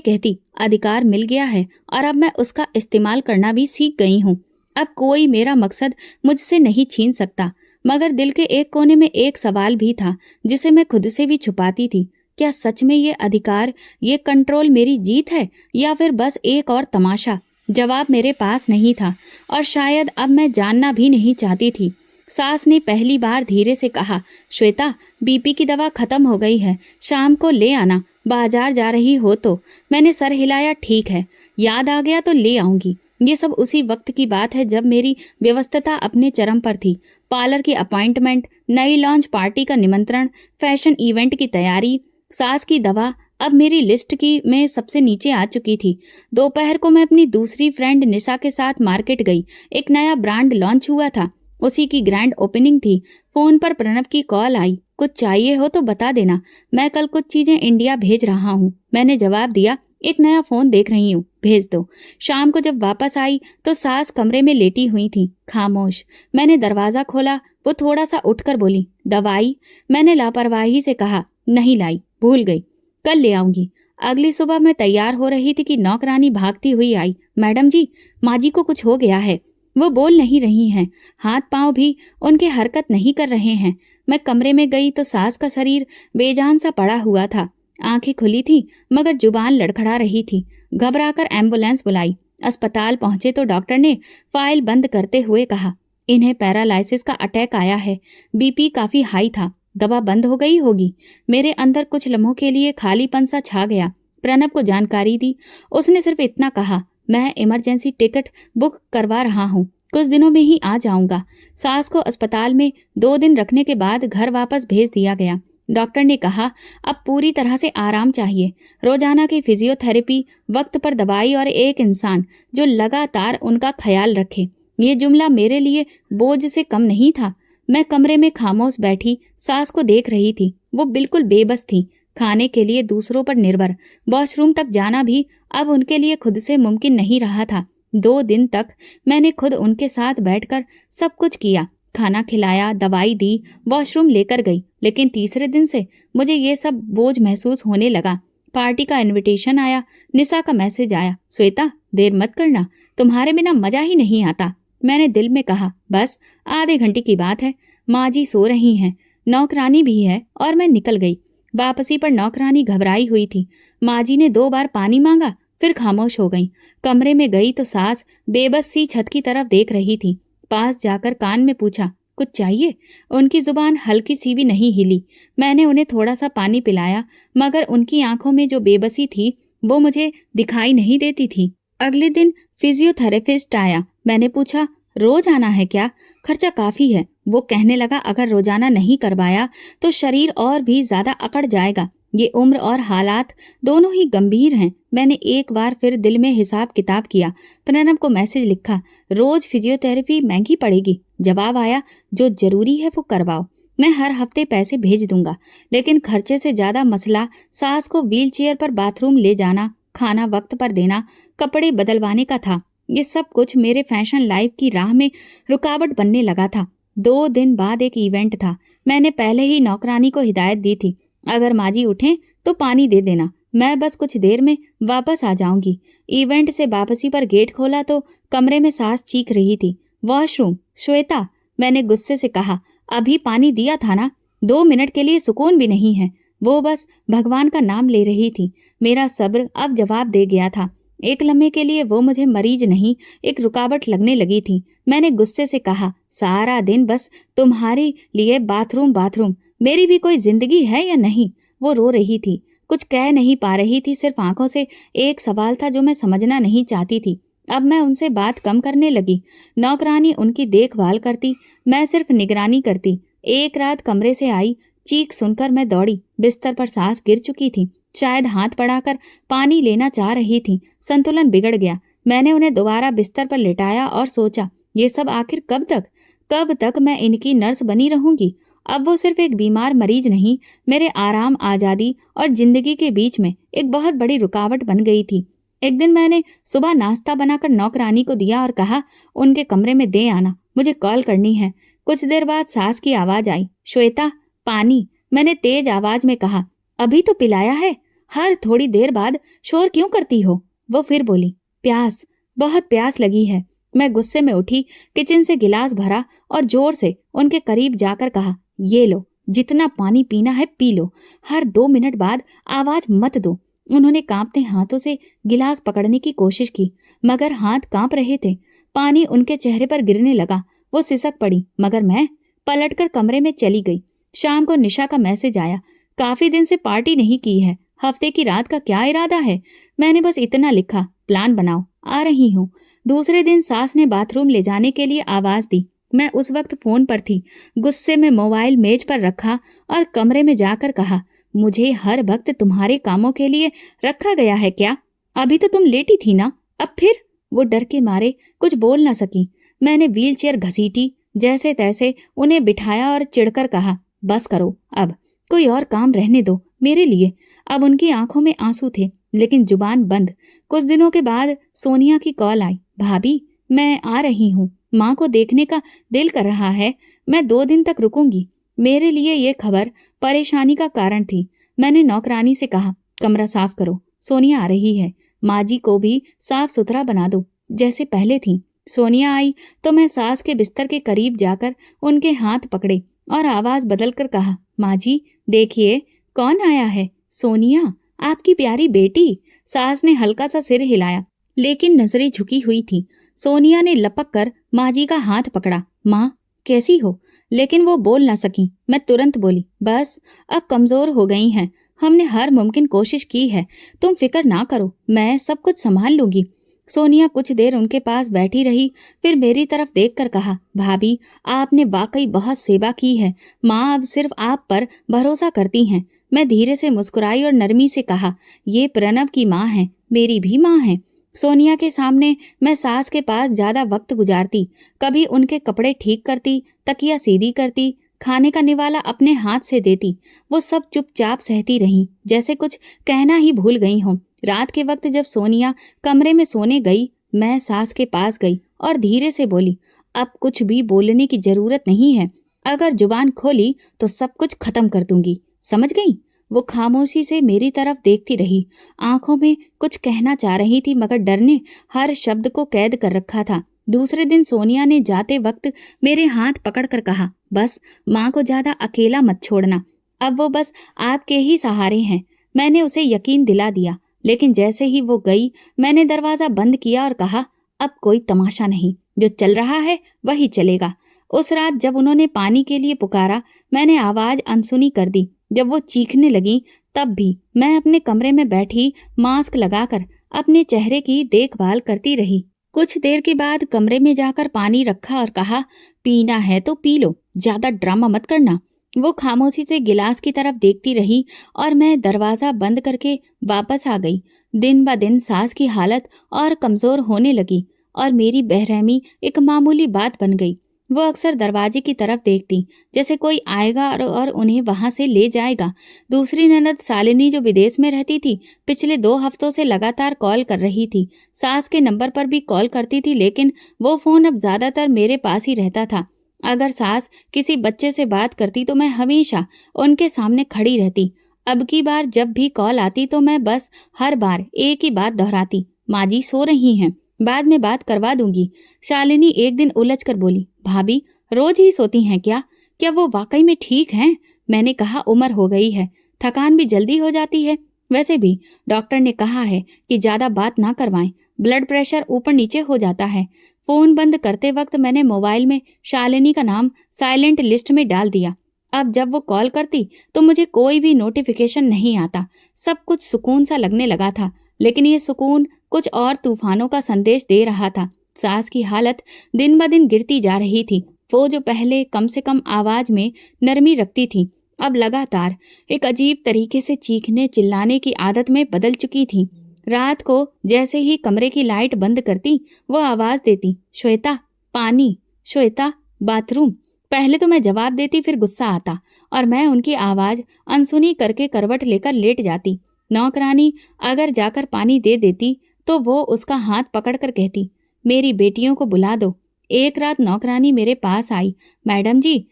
कहती, अधिकार मिल गया है और अब मैं उसका इस्तेमाल करना भी सीख गई हूँ। अब कोई मेरा मकसद मुझसे नहीं छीन सकता। मगर दिल के एक कोने में एक सवाल भी था जिसे मैं खुद से भी छुपाती थी। क्या सच में ये अधिकार, ये कंट्रोल मेरी जीत है या फिर बस एक और तमाशा? जवाब मेरे पास नहीं था और शायद अब मैं जानना भी नहीं चाहती थी। सास ने पहली बार धीरे से कहा, श्वेता, बीपी की दवा खत्म हो गई है, शाम को ले आना। बाजार जा रही हो तो? मैंने सर हिलाया, ठीक है, याद आ गया तो ले आऊंगी। ये सब उसी वक्त की बात है जब मेरी व्यस्तता अपने चरम पर थी। पार्लर की अपॉइंटमेंट, नई लॉन्च पार्टी का निमंत्रण, फैशन इवेंट की तैयारी, सास की दवा अब मेरी लिस्ट की में सबसे नीचे आ चुकी थी। दोपहर को मैं अपनी दूसरी फ्रेंड निशा के साथ मार्केट गई। एक नया ब्रांड लॉन्च हुआ था, उसी की ग्रैंड ओपनिंग थी। फोन पर प्रणव की कॉल आई, कुछ चाहिए हो तो बता देना, मैं कल कुछ चीजें इंडिया भेज रहा हूँ। मैंने जवाब दिया, एक नया फोन देख रही हूँ, भेज दो। शाम को जब वापस आई तो सास कमरे में लेटी हुई थी, खामोश। मैंने दरवाजा खोला, वो थोड़ा सा उठकर बोली, दवाई? मैंने लापरवाही से कहा, नहीं लाई, भूल गई, कल ले आऊंगी। अगली सुबह मैं तैयार हो रही थी कि नौकरानी भागती हुई आई, मैडम जी, माँ जी को कुछ हो गया है। वो बोल नहीं रही हैं, हाथ पांव भी उनके हरकत नहीं कर रहे हैं। मैं कमरे में गई तो सास का शरीर बेजान सा पड़ा हुआ था। आंखें खुली थी मगर जुबान लड़खड़ा रही थी। घबराकर एम्बुलेंस बुलाई। अस्पताल पहुंचे तो डॉक्टर ने फाइल बंद करते हुए कहा, इन्हें पैरालाइसिस का अटैक आया है, बीपी काफी हाई था, दवा बंद हो गई होगी। मेरे अंदर कुछ लम्हों के लिए खालीपन सा छा गया। प्रणव को जानकारी दी। उसने सिर्फ इतना कहा, मैं इमरजेंसी टिकट बुक करवा रहा हूँ, कुछ दिनों में ही आ जाऊंगा। सास को अस्पताल में 2 दिन रखने के बाद घर वापस भेज दिया गया। डॉक्टर ने कहा, अब पूरी तरह से आराम चाहिए, रोजाना की फिजियोथेरेपी, वक्त पर दवाई और एक इंसान जो लगातार उनका ख्याल रखे। ये जुमला मेरे लिए बोझ से कम नहीं था। मैं कमरे में खामोश बैठी सास को देख रही थी। वो बिल्कुल बेबस थी, खाने के लिए दूसरों पर निर्भर। वॉशरूम तक जाना भी अब उनके लिए खुद से मुमकिन नहीं रहा था। 2 दिन तक मैंने खुद उनके साथ बैठकर सब कुछ किया, खाना खिलाया, दवाई दी, वॉशरूम लेकर गई। लेकिन तीसरे दिन से मुझे ये सब बोझ महसूस होने लगा। पार्टी का इनविटेशन आया, निशा का मैसेज आया, श्वेता, देर मत करना, तुम्हारे बिना मजा ही नहीं आता। मैंने दिल में कहा, बस आधे घंटे की बात है, माँ जी सो रही हैं, नौकरानी भी है, और मैं निकल गई। वापसी पर नौकरानी घबराई हुई थी। माँ जी ने 2 बार पानी मांगा, फिर खामोश हो गई। कमरे में गई तो सास बेबस सी छत की तरफ देख रही थी। पास जाकर कान में पूछा, कुछ चाहिए? उनकी जुबान हल्की सी भी नहीं हिली। मैंने उन्हें थोड़ा सा पानी पिलाया, मगर उनकी आंखों में जो बेबसी थी वो मुझे दिखाई नहीं देती थी। अगले दिन फिजियोथेरेपिस्ट आया। मैंने पूछा, रोज आना है क्या? खर्चा काफी है। वो कहने लगा, अगर रोजाना नहीं करवाया तो शरीर और भी ज्यादा अकड़ जाएगा। ये उम्र और हालात दोनों ही गंभीर हैं। मैंने एक बार फिर दिल में हिसाब किताब किया। प्रणव को मैसेज लिखा, रोज फिजियोथेरेपी महंगी पड़ेगी। जवाब आया, जो जरूरी है वो करवाओ, मैं हर हफ्ते पैसे भेज दूंगा। लेकिन खर्चे से ज्यादा मसला सास को व्हील चेयर पर बाथरूम ले जाना, खाना वक्त पर देना, कपड़े बदलवाने का था। ये सब कुछ मेरे फैशन लाइफ की राह में रुकावट बनने लगा था। 2 दिन बाद एक इवेंट था। मैंने पहले ही नौकरानी को हिदायत दी थी, अगर माजी उठें तो पानी दे देना, मैं बस कुछ देर में वापस आ जाऊंगी। इवेंट से वापसी पर गेट खोला तो कमरे में सास चीख रही थी, वॉशरूम, श्वेता। मैंने गुस्से से कहा, अभी पानी दिया था ना, 2 मिनट के लिए सुकून भी नहीं है। वो बस भगवान का नाम ले रही थी। मेरा सब्र अब जवाब दे गया था। एक लम्हे के लिए वो मुझे मरीज नहीं, एक रुकावट लगने लगी थी। मैंने गुस्से से कहा, सारा दिन बस तुम्हारे लिए बाथरूम बाथरूम, मेरी भी कोई जिंदगी है या नहीं? वो रो रही थी, कुछ कह नहीं पा रही थी, सिर्फ आंखों से एक सवाल था जो मैं समझना नहीं चाहती थी। अब मैं उनसे बात कम करने लगी। नौकरानी उनकी देखभाल करती, मैं सिर्फ निगरानी करती। एक रात कमरे से आई चीख सुनकर मैं दौड़ी। बिस्तर पर सास गिर चुकी थी, शायद हाथ बढ़ाकर पानी लेना चाह रही थी। संतुलन बिगड़ गया। मैंने उन्हें दोबारा बिस्तर पर लिटाया और सोचा, ये सब आखिर कब तक? कब तक मैं इनकी नर्स बनी रहूंगी? अब वो सिर्फ एक बीमार मरीज नहीं, मेरे आराम, आजादी और जिंदगी के बीच में एक बहुत बड़ी रुकावट बन गई थी। एक दिन मैंने सुबह नाश्ता बनाकर नौकरानी को दिया और कहा, उनके कमरे में दे आना, मुझे कॉल करनी है। कुछ देर बाद सास की आवाज आई, श्वेता, पानी। मैंने तेज आवाज में कहा, अभी तो पिलाया है, हर थोड़ी देर बाद शोर क्यों करती हो? वो फिर बोली, प्यास, बहुत प्यास लगी है। मैं गुस्से में उठी, किचन से गिलास भरा और जोर से उनके करीब जाकर कहा, ये लो, जितना पानी पीना है पी लो, हर 2 मिनट बाद आवाज मत दो। उन्होंने कांपते हाथों से गिलास पकड़ने की कोशिश की, मगर हाथ कांप रहे थे। पानी उनके चेहरे पर गिरने लगा। वो सिसक पड़ी, मगर मैं पलटकर कमरे में चली गई। शाम को निशा का मैसेज आया, काफी दिन से पार्टी नहीं की है, हफ्ते की रात का क्या इरादा है? मैंने बस इतना लिखा, प्लान बनाओ, आ रही हूँ। दूसरे दिन सास ने बाथरूम ले जाने के लिए आवाज दी। मैं उस वक्त फोन पर थी। गुस्से में मोबाइल मेज पर रखा और कमरे में जाकर कहा, मुझे हर वक्त तुम्हारे कामों के लिए रखा गया है क्या? अभी तो तुम लेटी थी ना, अब फिर? वो डर के मारे कुछ बोल न सकी। मैंने व्हीलचेयर घसीटी, जैसे तैसे उन्हें बिठाया और चिढ़कर कहा, बस करो अब, कोई और काम रहने दो मेरे लिए। अब उनकी आंखों में आंसू थे, लेकिन जुबान बंद। कुछ दिनों के बाद सोनिया की कॉल आई, भाभी मैं आ रही हूँ, माँ को देखने का दिल कर रहा है, मैं 2 दिन तक रुकूंगी। मेरे लिए ये खबर परेशानी का कारण थी। मैंने नौकरानी से कहा, कमरा साफ करो, सोनिया आ रही है, माँ जी को भी साफ सुथरा बना दो जैसे पहले थी। सोनिया आई तो मैं सास के बिस्तर के करीब जाकर उनके हाथ पकड़े और आवाज बदलकर कहा, माँ जी देखिए कौन आया है। सोनिया, आपकी प्यारी बेटी। सास ने हल्का सा सिर हिलाया, लेकिन नजरें झुकी हुई थी। सोनिया ने लपक कर माँ जी का हाथ पकड़ा, माँ कैसी हो? लेकिन वो बोल ना सकी। मैं तुरंत बोली, बस अब कमजोर हो गई हैं, हमने हर मुमकिन कोशिश की है, तुम फिक्र ना करो, मैं सब कुछ संभाल लूंगी। सोनिया कुछ देर उनके पास बैठी रही, फिर मेरी तरफ देखकर कहा, भाभी आपने वाकई बहुत सेवा की है, माँ अब सिर्फ आप पर भरोसा करती हैं। मैं धीरे से मुस्कुराई और नरमी से कहा, ये प्रणव की माँ है, मेरी भी माँ है। सोनिया के सामने मैं सास के पास ज्यादा वक्त गुजारती, कभी उनके कपड़े ठीक करती, तकिया सीधी करती, खाने का निवाला अपने हाथ से देती। वो सब चुपचाप सहती रही, जैसे कुछ कहना ही भूल गई हों। रात के वक्त जब सोनिया कमरे में सोने गई, मैं सास के पास गई और धीरे से बोली, अब कुछ भी बोलने की जरूरत नहीं है, अगर जुबान खोली तो सब कुछ खत्म कर दूंगी, समझ गई? वो खामोशी से मेरी तरफ देखती रही, आंखों में कुछ कहना चाह रही थी, मगर डर ने हर शब्द को कैद कर रखा था। दूसरे दिन सोनिया ने जाते वक्त मेरे हाथ पकड़कर कहा, बस माँ को ज्यादा अकेला मत छोड़ना, अब वो बस आपके ही सहारे हैं। मैंने उसे यकीन दिला दिया, लेकिन जैसे ही वो गई, मैंने दरवाजा बंद किया और कहा, अब कोई तमाशा नहीं, जो चल रहा है वही चलेगा। उस रात जब उन्होंने पानी के लिए पुकारा, मैंने आवाज अनसुनी कर दी। जब वो चीखने लगी, तब भी मैं अपने कमरे में बैठी मास्क लगाकर अपने चेहरे की देखभाल करती रही। कुछ देर के बाद कमरे में जाकर पानी रखा और कहा, पीना है तो पी लो, ज्यादा ड्रामा मत करना। वो खामोशी से गिलास की तरफ देखती रही और मैं दरवाजा बंद करके वापस आ गई। दिन ब दिन सास की हालत और कमजोर होने लगी और मेरी बेरहमी एक मामूली बात बन गई। वो अक्सर दरवाजे की तरफ देखती, जैसे कोई आएगा और उन्हें वहां से ले जाएगा। दूसरी ननद शालिनी जो विदेश में रहती थी, पिछले 2 हफ्तों से लगातार कॉल कर रही थी। सास के नंबर पर भी कॉल करती थी, लेकिन वो फोन अब ज्यादातर मेरे पास ही रहता था। अगर सास किसी बच्चे से बात करती तो मैं हमेशा उनके सामने खड़ी रहती। अब की बार जब भी कॉल आती तो मैं बस हर बार एक ही बात दोहराती, माँ जी सो रही हैं, बाद में बात करवा दूंगी। शालिनी एक दिन उलझ कर बोली, भाभी रोज ही सोती हैं क्या? क्या वो वाकई में ठीक हैं? मैंने कहा, उम्र हो गई है, थकान भी जल्दी हो जाती है, वैसे भी डॉक्टर ने कहा है कि ज्यादा बात ना करवाएं, ब्लड प्रेशर ऊपर नीचे हो जाता है। फोन बंद करते वक्त मैंने मोबाइल में शालिनी का नाम साइलेंट लिस्ट में डाल दिया। अब जब वो कॉल करती तो मुझे कोई भी नोटिफिकेशन नहीं आता। सब कुछ सुकून सा लगने लगा था, लेकिन ये सुकून कुछ और तूफानों का संदेश दे रहा था। सास की हालत दिन ब दिन गिरती जा रही थी। वो जो पहले कम से कम आवाज में नरमी रखती थी, अब लगातार एक अजीब तरीके से चीखने चिल्लाने की आदत में बदल चुकी थी। रात को जैसे ही कमरे की लाइट बंद करती, वो आवाज देती, श्वेता पानी, श्वेता बाथरूम। पहले तो मैं जवाब देती, फिर गुस्सा आता और मैं उनकी आवाज अनसुनी करके करवट लेकर लेट जाती। नौकरानी अगर जाकर पानी दे देती तो वो उसका हाथ पकड़कर कहती, मेरी बेटियों को बुला दो। एक रात नौकरानी मेरे पास आई, मैडम जी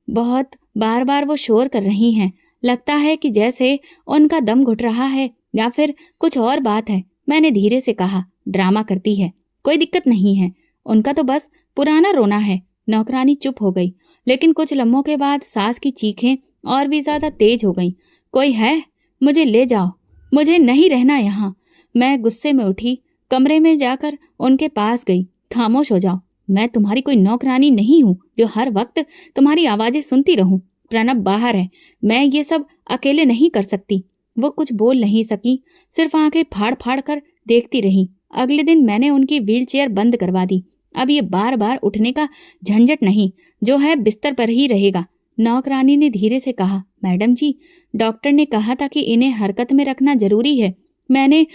बहुत बार बार वो शोर कर रही हैं, लगता है कि जैसे उनका दम घुट रहा है या फिर कुछ और बात है। मैंने धीरे से कहा, ड्रामा करती है, कोई दिक्कत नहीं है, उनका तो बस पुराना रोना है। नौकरानी चुप हो गई, लेकिन कुछ लम्हों के बाद सास की चीखें और भी ज्यादा तेज हो गईं। कोई है? मुझे ले जाओ, मुझे नहीं रहना यहाँ। मैं गुस्से में उठी, कमरे में जाकर उनके पास गई। खामोश हो जाओ, मैं तुम्हारी कोई नौकरानी नहीं हूँ जो हर वक्त तुम्हारी आवाजें सुनती रहूं। प्रणब बाहर है, मैं ये सब अकेले नहीं कर सकती। वो कुछ बोल नहीं सकी, सिर्फ आंखें फाड़ फाड़ कर देखती रही। अगले दिन मैंने उनकी व्हीलचेयर बंद करवा दी। अब ये बार बार उठने का झंझट नहीं, जो है बिस्तर पर ही रहेगा। नौकरानी ने धीरे से कहा, मैडम जी डॉक्टर ने कहा था कि इन्हें हरकत में रखना जरूरी है। मैंने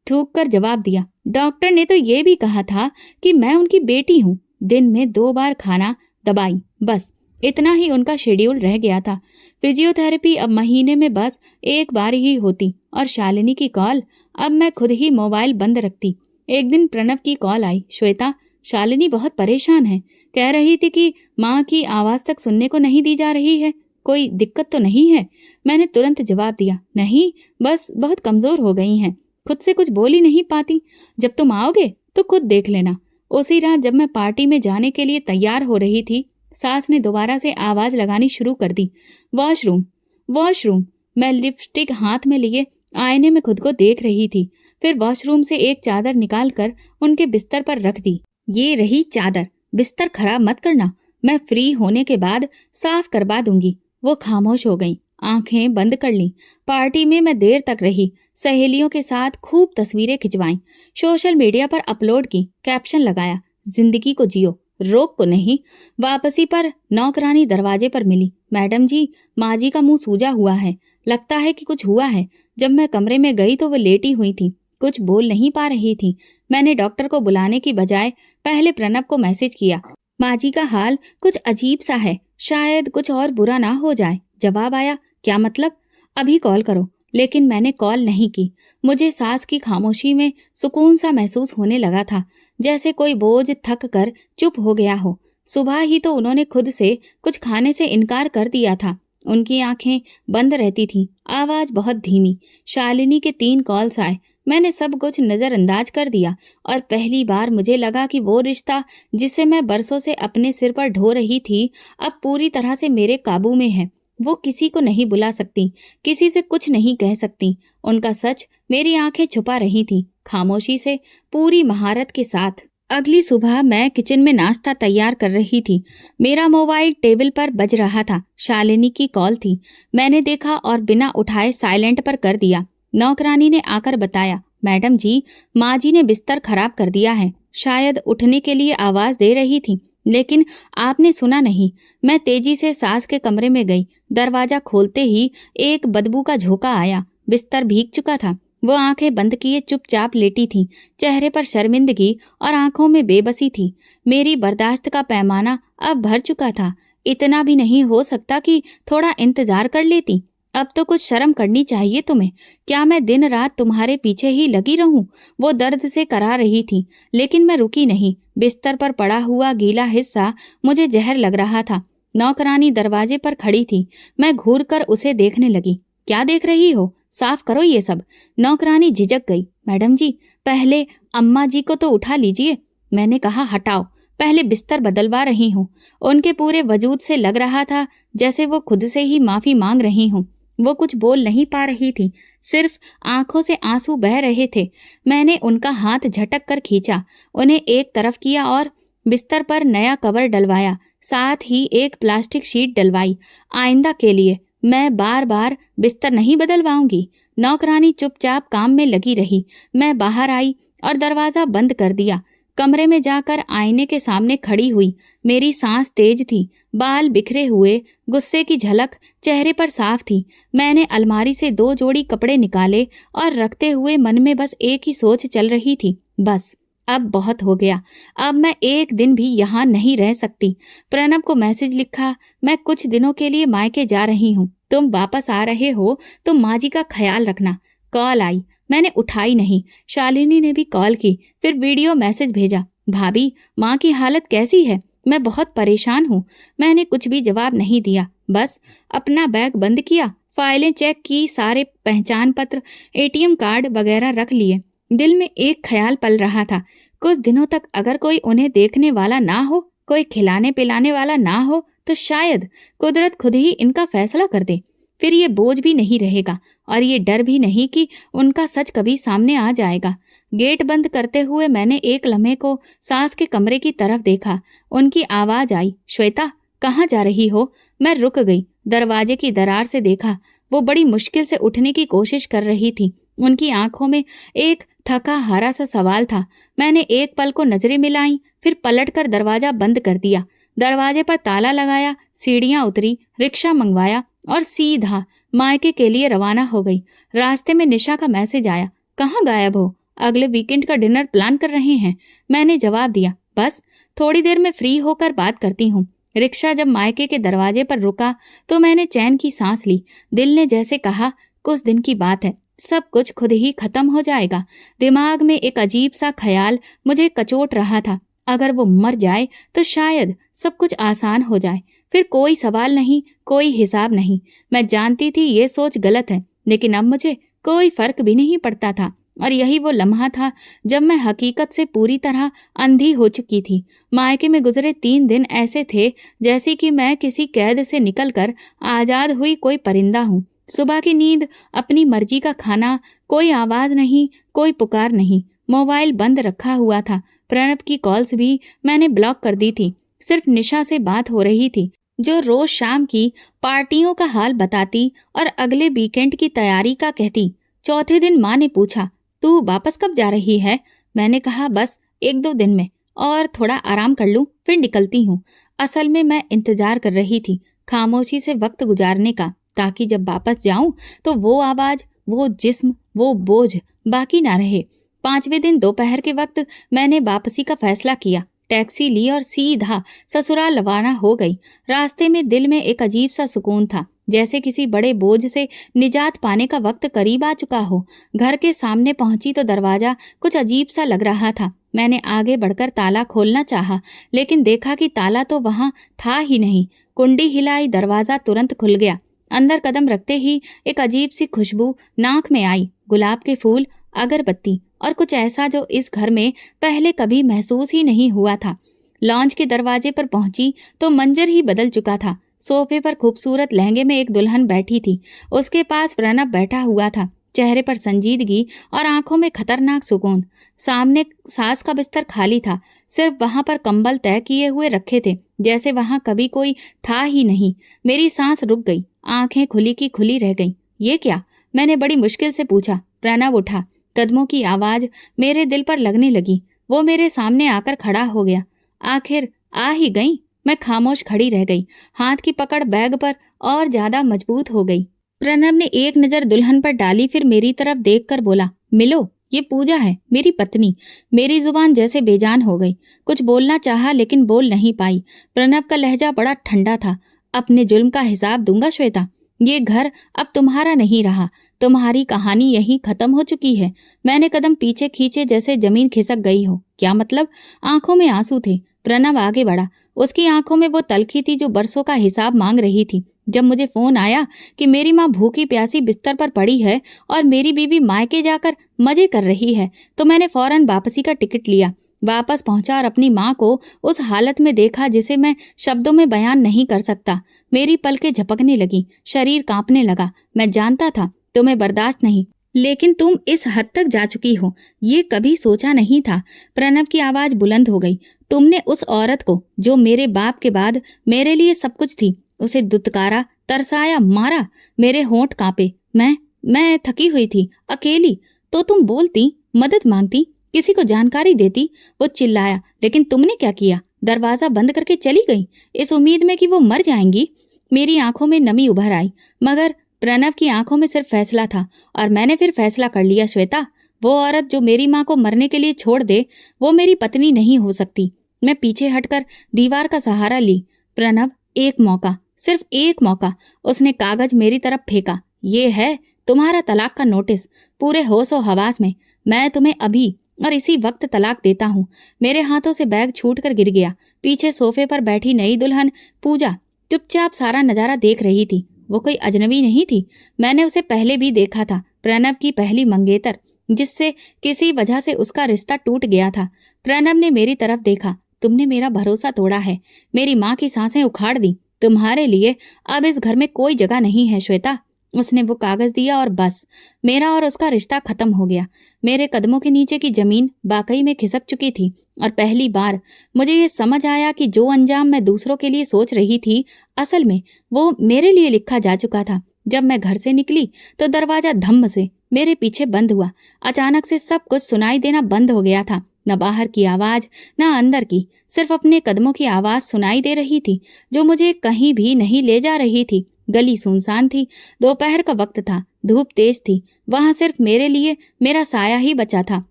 थूक कर जवाब दिया, डॉक्टर ने तो ये भी कहा था कि मैं उनकी बेटी हूँ। दिन में 2 बार खाना, दवाई, बस इतना ही उनका शेड्यूल रह गया था। फिजियोथेरेपी अब महीने में बस 1 बार ही होती। और शालिनी की कॉल, अब मैं खुद ही मोबाइल बंद रखती। एक दिन प्रणब की कॉल आई, श्वेता शालिनी बहुत परेशान है, कह रही थी कि माँ की आवाज तक सुनने को नहीं दी जा रही है, कोई दिक्कत तो नहीं है। मैंने तुरंत जवाब दिया, नहीं, बस बहुत कमजोर हो गई हैं, खुद से कुछ बोल ही नहीं पाती। जब तुम आओगे तो खुद देख लेना। उसी रात जब मैं पार्टी में जाने के लिए तैयार हो रही थी, सास ने दोबारा से आवाज लगानी शुरू कर दी, वॉशरूम वॉशरूम। मैं लिपस्टिक हाथ में लिए आईने में खुद को देख रही थी। फिर वॉशरूम से एक चादर निकालकर उनके बिस्तर पर रख दी। ये रही चादर, बिस्तर खराब मत करना, मैं फ्री होने के बाद साफ करवा दूंगी। वो खामोश हो गई, आंखें बंद कर ली। पार्टी में मैं देर तक रही, सहेलियों के साथ खूब तस्वीरें खिंचवाईं, सोशल मीडिया पर अपलोड की, कैप्शन लगाया, जिंदगी को जियो, रोक को नहीं। वापसी पर नौकरानी दरवाजे पर मिली, मैडम जी माँ जी का मुंह सूजा हुआ है, लगता है कि कुछ हुआ है। जब मैं कमरे में गई तो वो लेटी हुई थी, कुछ बोल नहीं पा रही थी। मैंने डॉक्टर को बुलाने की बजाय पहले प्रणब को मैसेज किया, माँ जी का हाल कुछ अजीब सा है, शायद कुछ और बुरा ना हो जाए। जवाब आया, क्या मतलब? अभी कॉल करो। लेकिन मैंने कॉल नहीं की। मुझे सास की खामोशी में सुकून सा महसूस होने लगा था, जैसे कोई बोझ थक कर चुप हो गया हो। सुबह ही तो उन्होंने खुद से कुछ खाने से इनकार कर दिया था। उनकी आंखें बंद रहती थीं, आवाज बहुत धीमी। शालिनी के 3 कॉल्स आए, मैंने सब कुछ नजरअंदाज कर दिया और पहली बार मुझे लगा कि वो रिश्ता जिसे मैं बरसों से अपने सिर पर ढो रही थी, अब पूरी तरह से मेरे काबू में है। वो किसी को नहीं बुला सकती, किसी से कुछ नहीं कह सकती। उनका सच मेरी आंखें छुपा रही थी, खामोशी से, पूरी महारत के साथ। अगली सुबह मैं किचन में नाश्ता तैयार कर रही थी। मेरा मोबाइल टेबल पर बज रहा था। शालिनी की कॉल थी। मैंने देखा और बिना उठाए साइलेंट पर कर दिया। नौकरानी ने आकर बताया, मैडम जी माँ जी ने बिस्तर खराब कर दिया है, शायद उठने के लिए आवाज दे रही थी, लेकिन आपने सुना नहीं। मैं तेजी से सास के कमरे में गई। दरवाजा खोलते ही एक बदबू का झोंका आया। बिस्तर भीग चुका था। वो आंखें बंद किए चुपचाप लेटी थी, चेहरे पर शर्मिंदगी और आंखों में बेबसी थी। मेरी बर्दाश्त का पैमाना अब भर चुका था। इतना भी नहीं हो सकता कि थोड़ा इंतजार कर लेती? अब तो कुछ शर्म करनी चाहिए तुम्हें। क्या मैं दिन रात तुम्हारे पीछे ही लगी रहूं? वो दर्द से करा रही थी, लेकिन मैं रुकी नहीं। बिस्तर पर पड़ा हुआ गीला हिस्सा मुझे जहर लग रहा था। नौकरानी दरवाजे पर खड़ी थी। मैं घूर कर उसे देखने लगी। क्या देख रही हो? साफ करो ये सब। नौकरानी झिझक गई। मैडम जी पहले अम्मा जी को तो उठा लीजिए। मैंने कहा, हटाओ, पहले बिस्तर बदलवा रही हूँ। उनके पूरे वजूद से लग रहा था जैसे वो खुद से ही माफी मांग रही हूँ। वो कुछ बोल नहीं पा रही थी, सिर्फ आंखों से आंसू बह रहे थे। मैंने उनका हाथ झटक कर खींचा, उन्हें एक तरफ किया और बिस्तर पर नया कवर डलवाया, साथ ही एक प्लास्टिक शीट डलवाई। आइंदा के लिए मैं बार बार बिस्तर नहीं बदलवाऊंगी। नौकरानी चुपचाप काम में लगी रही। मैं बाहर आई और दरवाजा बंद कर दिया। कमरे में जाकर आईने के सामने खड़ी हुई। मेरी सांस तेज थी, बाल बिखरे हुए, गुस्से की झलक चेहरे पर साफ थी। मैंने अलमारी से 2 जोड़ी कपड़े निकाले और रखते हुए मन में बस एक ही सोच चल रही थी, बस अब बहुत हो गया। अब मैं एक दिन भी यहाँ नहीं रह सकती। प्रणव को मैसेज लिखा, मैं कुछ दिनों के लिए मायके जा रही हूँ, तुम वापस आ रहे हो तो माँ जी का ख्याल रखना। कॉल आई, मैंने उठाई नहीं। शालिनी ने भी कॉल की, फिर वीडियो मैसेज भेजा, भाभी माँ की हालत कैसी है, मैं बहुत परेशान हूँ। मैंने कुछ भी जवाब नहीं दिया, बस अपना बैग बंद किया, फाइलें चेक की, सारे पहचान पत्र, एटीएम कार्ड वगैरह रख लिए। दिल में एक ख्याल पल रहा था, कुछ दिनों तक अगर कोई उन्हें देखने वाला ना हो, कोई खिलाने पिलाने वाला ना हो, तो शायद कुदरत खुद ही इनका फैसला कर दे। फिर ये बोझ भी नहीं रहेगा और ये डर भी नहीं कि उनका सच कभी सामने आ जाएगा। गेट बंद करते हुए मैंने एक लम्हे को सास के कमरे की तरफ देखा। उनकी आवाज आई, श्वेता कहाँ जा रही हो? मैं रुक गई। दरवाजे की दरार से देखा, वो बड़ी मुश्किल से उठने की कोशिश कर रही थी। उनकी आंखों में एक थका हारा सा सवाल था। मैंने एक पल को नजरें मिलाई, फिर पलटकर दरवाजा बंद कर दिया। दरवाजे पर ताला लगाया, सीढ़ियां उतरी, रिक्शा मंगवाया और सीधा मायके के लिए रवाना हो गई। रास्ते में निशा का मैसेज आया, कहाँ गायब हो? अगले वीकेंड का डिनर प्लान कर रहे हैं। मैंने जवाब दिया, बस थोड़ी देर में फ्री होकर बात करती हूँ। रिक्शा जब मायके के दरवाजे पर रुका तो मैंने चैन की सांस ली। दिल ने जैसे कहा, कुछ दिन की बात है, सब कुछ खुद ही खत्म हो जाएगा। दिमाग में एक अजीब सा ख्याल मुझे कचोट रहा था, अगर वो मर जाए तो शायद सब कुछ आसान हो जाए, फिर कोई सवाल नहीं, कोई हिसाब नहीं। मैं जानती थी ये सोच गलत है, लेकिन अब मुझे कोई फर्क भी नहीं पड़ता था। और यही वो लम्हा था जब मैं हकीकत से पूरी तरह अंधी हो चुकी थी। मायके में गुजरे 3 दिन ऐसे थे जैसे कि मैं किसी कैद से निकलकर आजाद हुई कोई परिंदा हूँ। सुबह की नींद, अपनी मर्जी का खाना, कोई आवाज नहीं, कोई पुकार नहीं। मोबाइल बंद रखा हुआ था। प्रणव की कॉल्स भी मैंने ब्लॉक कर दी थी। सिर्फ निशा से बात हो रही थी, जो रोज शाम की पार्टियों का हाल बताती और अगले वीकेंड की तैयारी का कहती। चौथे दिन माँ ने पूछा, तू वापस कब जा रही है? मैंने कहा, बस 1-2 दिन में, और थोड़ा आराम कर लूं फिर निकलती हूँ। असल में मैं इंतजार कर रही थी खामोशी से वक्त गुजारने का, ताकि जब वापस जाऊं तो वो आवाज, वो जिस्म, वो बोझ बाकी ना रहे। 5वें दिन दोपहर के वक्त मैंने वापसी का फैसला किया। टैक्सी ली और सीधा ससुराल रवाना हो गई। रास्ते में दिल में एक अजीब सा सुकून था, जैसे किसी बड़े बोझ से निजात पाने का वक्त करीब आ चुका हो। घर के सामने पहुंची तो दरवाजा कुछ अजीब सा लग रहा था। मैंने आगे बढ़कर ताला खोलना चाहा, लेकिन देखा कि ताला तो वहां था ही नहीं। कुंडी हिलाई, दरवाजा तुरंत खुल गया। अंदर कदम रखते ही एक अजीब सी खुशबू नाक में आई, गुलाब के फूल, अगरबत्ती और कुछ ऐसा जो इस घर में पहले कभी महसूस ही नहीं हुआ था। लॉन्ज के दरवाजे पर पहुंची तो मंजर ही बदल चुका था। सोफे पर खूबसूरत लहंगे में एक दुल्हन बैठी थी। उसके पास प्रणव बैठा हुआ था, चेहरे पर संजीदगी और आंखों में खतरनाक सुकून। सामने सास का बिस्तर खाली था, सिर्फ वहां पर कंबल तय किए हुए रखे थे, जैसे वहां कभी कोई था ही नहीं। मेरी सांस रुक गई, आंखें खुली की खुली रह गईं। ये क्या? मैंने बड़ी मुश्किल से पूछा। प्रणव उठा, कदमों की आवाज मेरे दिल पर लगने लगी। वो मेरे सामने आकर खड़ा हो गया। आखिर आ ही गई। मैं खामोश खड़ी रह गई। हाथ की पकड़ बैग पर और ज्यादा मजबूत हो गई। प्रणव ने एक नजर दुल्हन पर डाली, फिर मेरी तरफ देखकर बोला, मिलो, ये पूजा है, मेरी पत्नी। मेरी जुबान जैसे बेजान हो गई। कुछ बोलना चाहा लेकिन बोल नहीं पाई। प्रणव का लहजा बड़ा ठंडा था। अपने जुल्म का हिसाब दूंगा श्वेता। ये घर अब तुम्हारा नहीं रहा। तुम्हारी कहानी यहीं खत्म हो चुकी है। मैंने कदम पीछे खींचे जैसे जमीन खिसक गई हो। क्या मतलब? आंखों में आंसू थे। प्रणव आगे बढ़ा। उसकी आंखों में वो तलखी थी जो बरसों का हिसाब मांग रही थी। जब मुझे फोन आया कि मेरी माँ भूखी प्यासी बिस्तर पर पड़ी है और मेरी बीवी मायके जाकर मजे कर रही है, तो मैंने फौरन वापसी का टिकट लिया। वापस पहुंचा और अपनी माँ को उस हालत में देखा जिसे मैं शब्दों में बयान नहीं कर सकता। मेरी पलकें झपकने लगी, शरीर कांपने लगा। मैं जानता था तुम्हें बर्दाश्त नहीं, लेकिन तुम इस हद तक जा चुकी हो, ये कभी सोचा नहीं था। प्रणव की आवाज बुलंद हो गई। तुमने उस औरत को, जो मेरे बाप के बाद मेरे लिए सब कुछ थी, उसे दुत्कारा, तरसाया, मारा। मेरे होंठ कांपे। मैं थकी हुई थी, अकेली। तो तुम बोलती, मदद मांगती, किसी को जानकारी देती। वो चिल्लाया, लेकिन तुमने क्या किया? दरवाजा बंद करके चली गई, इस उम्मीद में कि वो मर जाएंगी। मेरी आंखों में नमी उभर आई, मगर प्रणव की आंखों में सिर्फ फैसला था। और मैंने फिर फैसला कर लिया, श्वेता। वो औरत जो मेरी माँ को मरने के लिए छोड़ दे, वो मेरी पत्नी नहीं हो सकती। मैं पीछे हटकर दीवार का सहारा ली। प्रणव, एक मौका, सिर्फ एक मौका। उसने कागज मेरी तरफ फेंका। ये है तुम्हारा तलाक का नोटिस। पूरे होश और हवास में मैं तुम्हें अभी और इसी वक्त तलाक देता हूँ। मेरे हाथों से बैग छूटकर गिर गया। पीछे सोफे पर बैठी नई दुल्हन पूजा चुपचाप सारा नजारा देख रही थी। वो कोई अजनबी नहीं थी, मैंने उसे पहले भी देखा था। प्रणव की पहली मंगेतर, जिससे किसी वजह से उसका रिश्ता टूट गया था। प्रणव ने मेरी तरफ देखा। तुमने मेरा भरोसा तोड़ा है, मेरी माँ की सांसें उखाड़ दी। तुम्हारे लिए अब इस घर में कोई जगह नहीं है, श्वेता। उसने वो कागज दिया और बस, मेरा और उसका रिश्ता खत्म हो गया। मेरे कदमों के नीचे की जमीन वाकई में खिसक चुकी थी और पहली बार मुझे ये समझ आया कि जो अंजाम मैं दूसरों के लिए सोच रही थी, असल में वो मेरे लिए लिखा जा चुका था। जब मैं घर से निकली तो दरवाजा धम्म से मेरे पीछे बंद हुआ। अचानक से सब कुछ सुनाई देना बंद हो गया था। न बाहर की आवाज, न अंदर की, सिर्फ अपने कदमों की आवाज सुनाई दे रही थी, जो मुझे कहीं भी नहीं ले जा रही थी। गली सुनसान थी। दोपहर का वक्त था, धूप तेज थी। वहां सिर्फ मेरे लिए मेरा साया ही बचा था,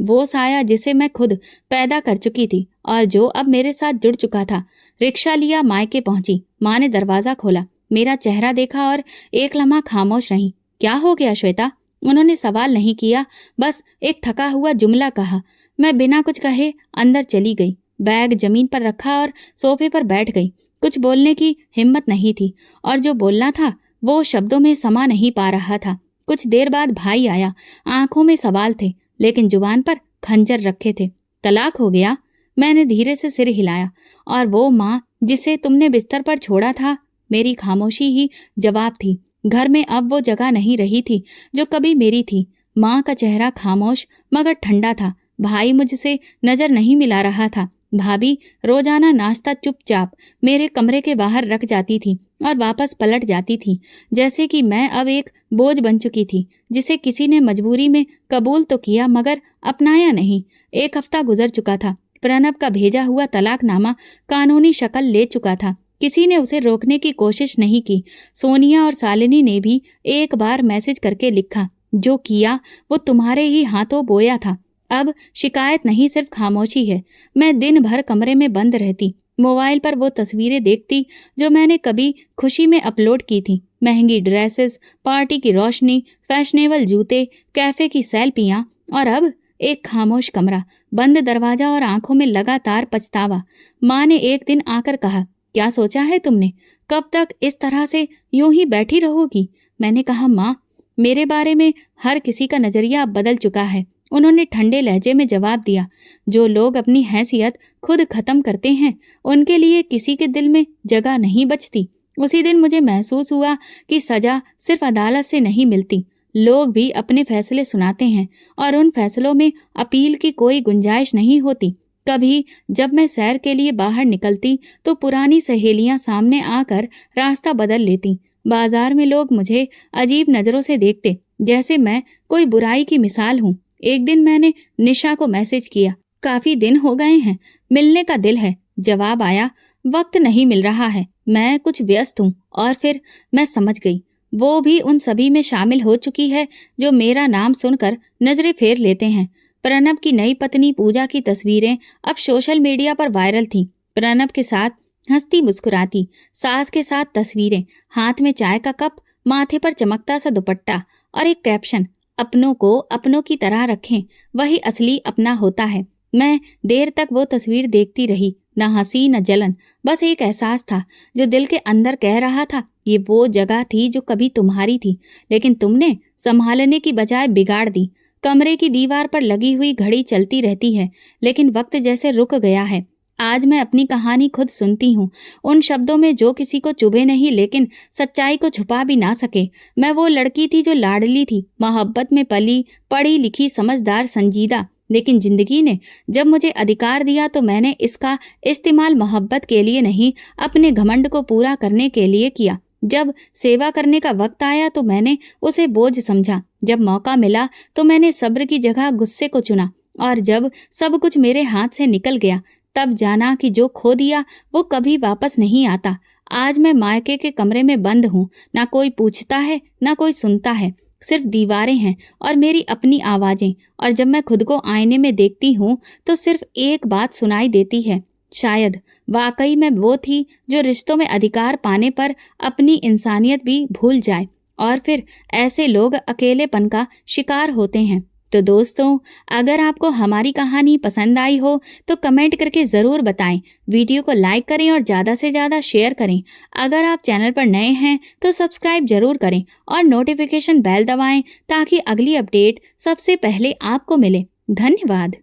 वो साया जिसे मैं खुद पैदा कर चुकी थी और जो अब मेरे साथ जुड़ चुका था। रिक्शा लिया, मायके पहुंची। माँ ने दरवाजा खोला, मेरा चेहरा देखा और एक लम्हा खामोश रही। क्या हो गया श्वेता? उन्होंने सवाल नहीं किया, बस एक थका हुआ जुमला कहा। मैं बिना कुछ कहे अंदर चली गई, बैग जमीन पर रखा और सोफे पर बैठ गई। कुछ बोलने की हिम्मत नहीं थी और जो बोलना था वो शब्दों में समा नहीं पा रहा था। कुछ देर बाद भाई आया। आंखों में सवाल थे, लेकिन जुबान पर खंजर रखे थे। तलाक हो गया? मैंने धीरे से सिर हिलाया। और वो माँ जिसे तुमने बिस्तर पर छोड़ा था? मेरी खामोशी ही जवाब थी। घर में अब वो जगह नहीं रही थी जो कभी मेरी थी। माँ का चेहरा खामोश मगर ठंडा था। भाई मुझसे नजर नहीं मिला रहा था। भाभी रोजाना नाश्ता चुपचाप मेरे कमरे के बाहर रख जाती थी और वापस पलट जाती थी, जैसे कि मैं अब एक बोझ बन चुकी थी जिसे किसी ने मजबूरी में कबूल तो किया मगर अपनाया नहीं। एक हफ्ता गुजर चुका था। प्रणव का भेजा हुआ तलाकनामा कानूनी शक्ल ले चुका था। किसी ने उसे रोकने की कोशिश नहीं की। सोनिया और शालिनी ने भी एक बार मैसेज करके लिखा, जो किया वो तुम्हारे ही हाथों बोया था। अब शिकायत नहीं, सिर्फ खामोशी है। मैं दिन भर कमरे में बंद रहती, मोबाइल पर वो तस्वीरें देखती जो मैंने कभी खुशी में अपलोड की थी। महंगी ड्रेसेस, पार्टी की रोशनी, फैशनेबल जूते, कैफे की सेल्फियां, और अब एक खामोश कमरा, बंद दरवाजा और आंखों में लगातार पछतावा। माँ ने एक दिन आकर कहा, क्या सोचा है तुमने? कब तक इस तरह से यूं ही बैठी रहोगी? मैंने कहा, माँ, मेरे बारे में हर किसी का नजरिया अब बदल चुका है। उन्होंने ठंडे लहजे में जवाब दिया, जो लोग अपनी हैसियत खुद खत्म करते हैं, उनके लिए किसी के दिल में जगह नहीं बचती। उसी दिन मुझे महसूस हुआ कि सजा सिर्फ अदालत से नहीं मिलती। लोग भी अपने फैसले सुनाते हैं और उन फैसलों में अपील की कोई गुंजाइश नहीं होती। कभी जब मैं सैर के लिए बाहर निकलती तो पुरानी सहेलियां सामने आकर रास्ता बदल लेती। बाजार में लोग मुझे अजीब नजरों से देखते, जैसे मैं कोई बुराई की मिसाल हूँ। एक दिन मैंने निशा को मैसेज किया, काफी दिन हो गए हैं, मिलने का दिल है। जवाब आया, वक्त नहीं मिल रहा है, मैं कुछ व्यस्त हूँ। और फिर मैं समझ गई, वो भी उन सभी में शामिल हो चुकी है जो मेरा नाम सुनकर नजरें फेर लेते हैं। प्रणव की नई पत्नी पूजा की तस्वीरें अब सोशल मीडिया पर वायरल थीं। प्रणव के साथ हंसती मुस्कुराती, सास के साथ तस्वीरें, हाथ में चाय का कप, माथे पर चमकता सा दुपट्टा और एक कैप्शन, अपनों को अपनों की तरह रखें, वही असली अपना होता है। मैं देर तक वो तस्वीर देखती रही, न हंसी न जलन, बस एक एहसास था जो दिल के अंदर कह रहा था, ये वो जगह थी जो कभी तुम्हारी थी, लेकिन तुमने संभालने की बजाय बिगाड़ दी। कमरे की दीवार पर लगी हुई घड़ी चलती रहती है, लेकिन वक्त जैसे रुक गया है। आज मैं अपनी कहानी खुद सुनती हूँ, उन शब्दों में जो किसी को चुभे नहीं लेकिन सच्चाई को छुपा भी ना सके। मैं वो लड़की थी जो लाडली थी, मोहब्बत में पली, पढ़ी लिखी, समझदार, संजीदा। लेकिन जिंदगी ने जब मुझे अधिकार दिया तो मैंने इसका इस्तेमाल मोहब्बत के लिए नहीं, अपने घमंड को पूरा करने के लिए किया। जब सेवा करने का वक्त आया तो मैंने उसे बोझ समझा। जब मौका मिला तो मैंने सब्र की जगह गुस्से को चुना। और जब सब कुछ मेरे हाथ से निकल गया, तब जाना कि जो खो दिया वो कभी वापस नहीं आता। आज मैं मायके के कमरे में बंद हूँ। ना कोई पूछता है, ना कोई सुनता है। सिर्फ दीवारें हैं और मेरी अपनी आवाजें। और जब मैं खुद को आईने में देखती हूँ तो सिर्फ एक बात सुनाई देती है, शायद वाकई मैं वो थी जो रिश्तों में अधिकार पाने पर अपनी इंसानियत भी भूल जाए। और फिर ऐसे लोग अकेलेपन का शिकार होते हैं। तो दोस्तों, अगर आपको हमारी कहानी पसंद आई हो तो कमेंट करके ज़रूर बताएं। वीडियो को लाइक करें और ज़्यादा से ज़्यादा शेयर करें। अगर आप चैनल पर नए हैं तो सब्सक्राइब जरूर करें और नोटिफिकेशन बेल दबाएं ताकि अगली अपडेट सबसे पहले आपको मिले। धन्यवाद।